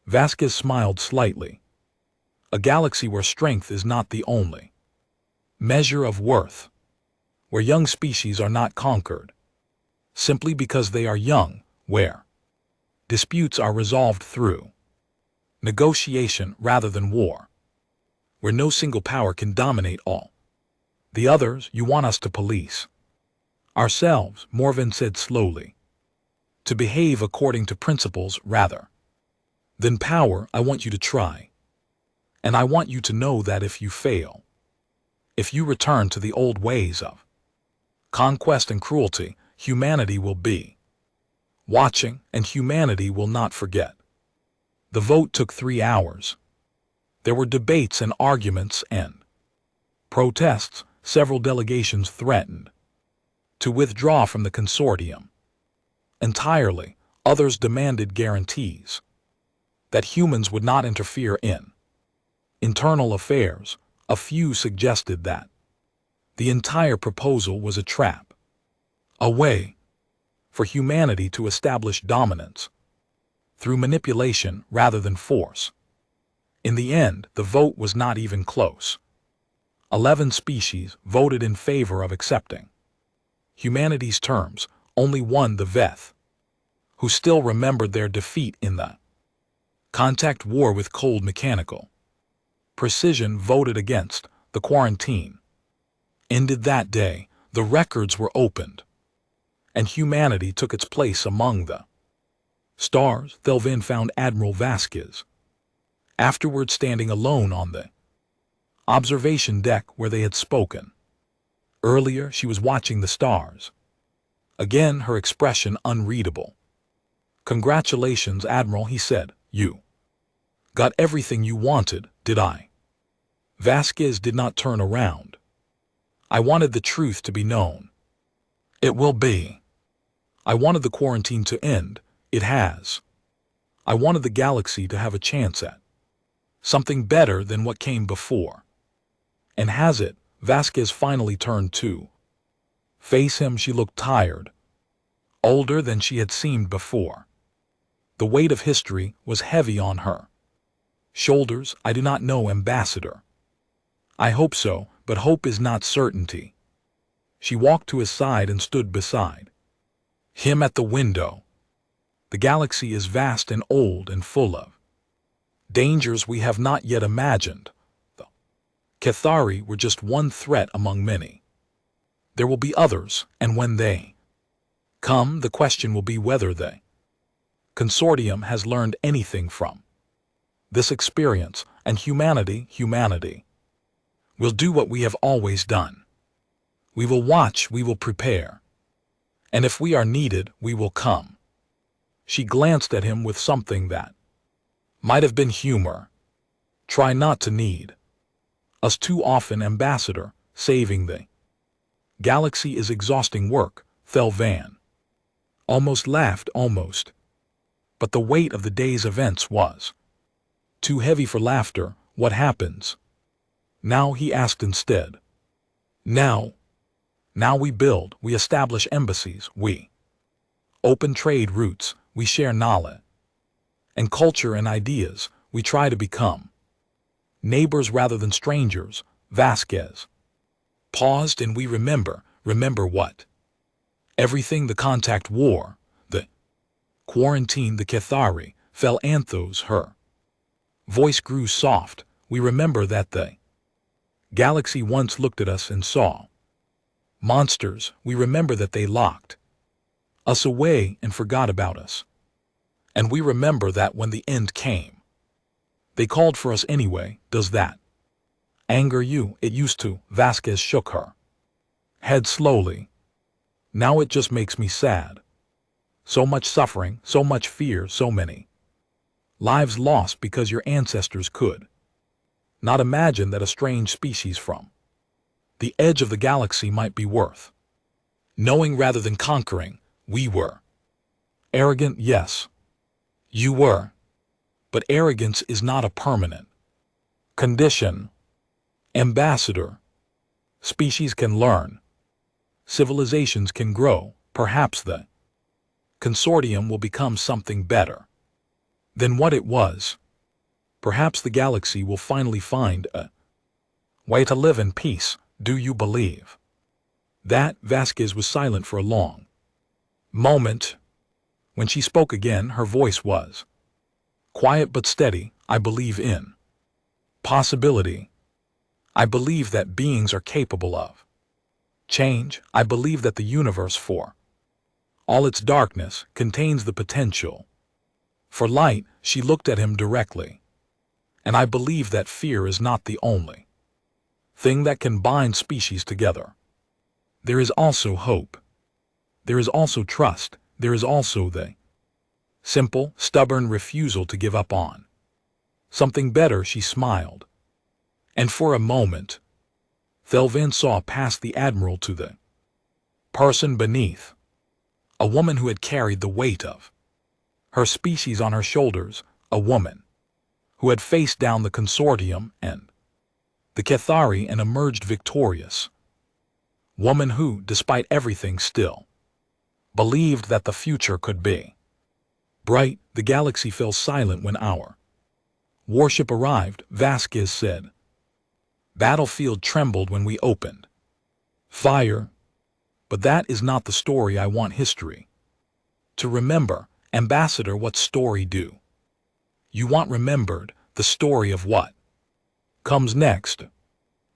Vasquez smiled slightly. A galaxy where strength is not the only measure of worth, where young species are not conquered simply because they are young, where disputes are resolved through negotiation rather than war, where no single power can dominate all the others. You want us to police ourselves, Morven said slowly, to behave according to principles rather than power. I want you to try, and I want you to know that if you fail, if you return to the old ways of conquest and cruelty, humanity will be watching, and humanity will not forget. The vote took 3 hours. There were debates and arguments and protests. Several delegations threatened to withdraw from the consortium entirely. Others demanded guarantees that humans would not interfere in internal affairs. A few suggested that the entire proposal was a trap, a way for humanity to establish dominance through manipulation rather than force. In the end, the vote was not even close. 11 species voted in favor of accepting humanity's terms. Only one, the Veth, who still remembered their defeat in the contact war with cold mechanical precision, voted against. The quarantine ended that day. The records were opened, and humanity took its place among the stars. Thelvin found Admiral Vasquez afterward standing alone on the observation deck where they had spoken earlier. She was watching the stars. Again, her expression unreadable. Congratulations, Admiral, he said. You got everything you wanted, did I? Vasquez did not turn around. I wanted the truth to be known. It will be. I wanted the quarantine to end. It has. I wanted the galaxy to have a chance at something better than what came before. And has it? Vasquez finally turned to face him. She looked tired, older than she had seemed before. The weight of history was heavy on her Shoulders, I do not know, Ambassador. I hope so, but hope is not certainty. She walked to his side and stood beside him at the window. The galaxy is vast and old and full of dangers we have not yet imagined. The Cathari were just one threat among many. There will be others, and when they come, the question will be whether the consortium has learned anything from this experience, and humanity will do what we have always done. We will watch, we will prepare, and if we are needed, we will come. She glanced at him with something that might have been humor. Try not to need us too often, Ambassador. Saving the galaxy is exhausting work, Thelvan almost laughed, almost. But the weight of the day's events was too heavy for laughter. What happens now? He asked instead. Now we build, we establish embassies, we open trade routes, we share knowledge and culture and ideas, we try to become neighbors rather than strangers. Vasquez paused, and we remember what? Everything: the contact war, the quarantine, the Cathari, fell Anthos. Her voice grew soft. We remember that the galaxy once looked at us and saw monsters. We remember that they locked us away and forgot about us. And we remember that when the end came, they called for us anyway. Does that anger you? It used to. Vasquez shook her head slowly. Now it just makes me sad. So much suffering, so much fear, so many lives lost because your ancestors could not imagine that a strange species from the edge of the galaxy might be worth knowing rather than conquering. We were arrogant, yes. You were. But arrogance is not a permanent condition. Ambassador, species can learn. Civilizations can grow. Perhaps the consortium will become something better than what it was. Perhaps the galaxy will finally find a way to live in peace. Do you believe that? Vasquez was silent for a long moment. When she spoke again, her voice was quiet but steady. I believe in possibility. I believe that beings are capable of change. I believe that the universe, for all its darkness, contains the potential for light. She looked at him directly. And I believe that fear is not the only thing that can bind species together. There is also hope. There is also trust. There is also the simple, stubborn refusal to give up on something better. She smiled. And for a moment, Thelvan saw past the admiral to the person beneath, a woman who had carried the weight of her species on her shoulders, a woman who had faced down the consortium and the Cathari and emerged victorious. Woman who, despite everything, still believed that the future could be bright. The galaxy fell silent when our warship arrived, Vasquez said. Battlefield trembled when we opened fire. But that is not the story I want history to remember. Ambassador, what story do you want remembered? The story of what comes next.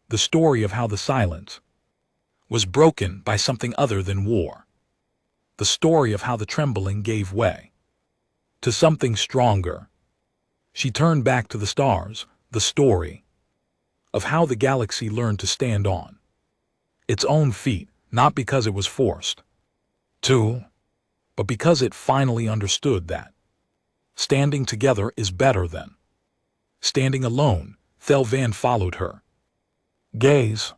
The story of how the silence was broken by something other than war. The story of how the trembling gave way to something stronger. She turned back to the stars. The story of how the galaxy learned to stand on its own feet, not because it was forced to, but because it finally understood that standing together is better than standing alone. Thelvan followed her gaze.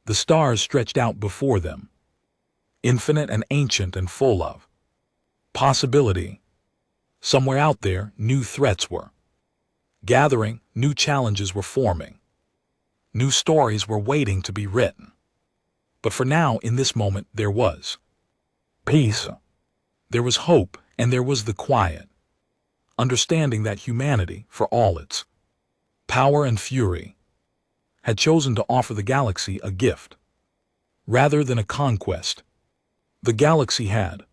The stars stretched out before them, infinite and ancient and full of possibility. Somewhere out there, new threats were gathering, new challenges were forming, new stories were waiting to be written. But for now, in this moment, there was peace, there was hope, and there was the quiet understanding that humanity, for all its power and fury, had chosen to offer the galaxy a gift, rather than a conquest. The galaxy had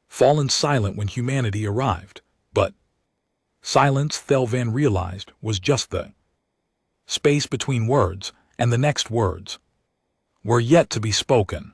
fallen silent when humanity arrived, but silence, Thelvan realized, was just the space between words, and the next words were yet to be spoken.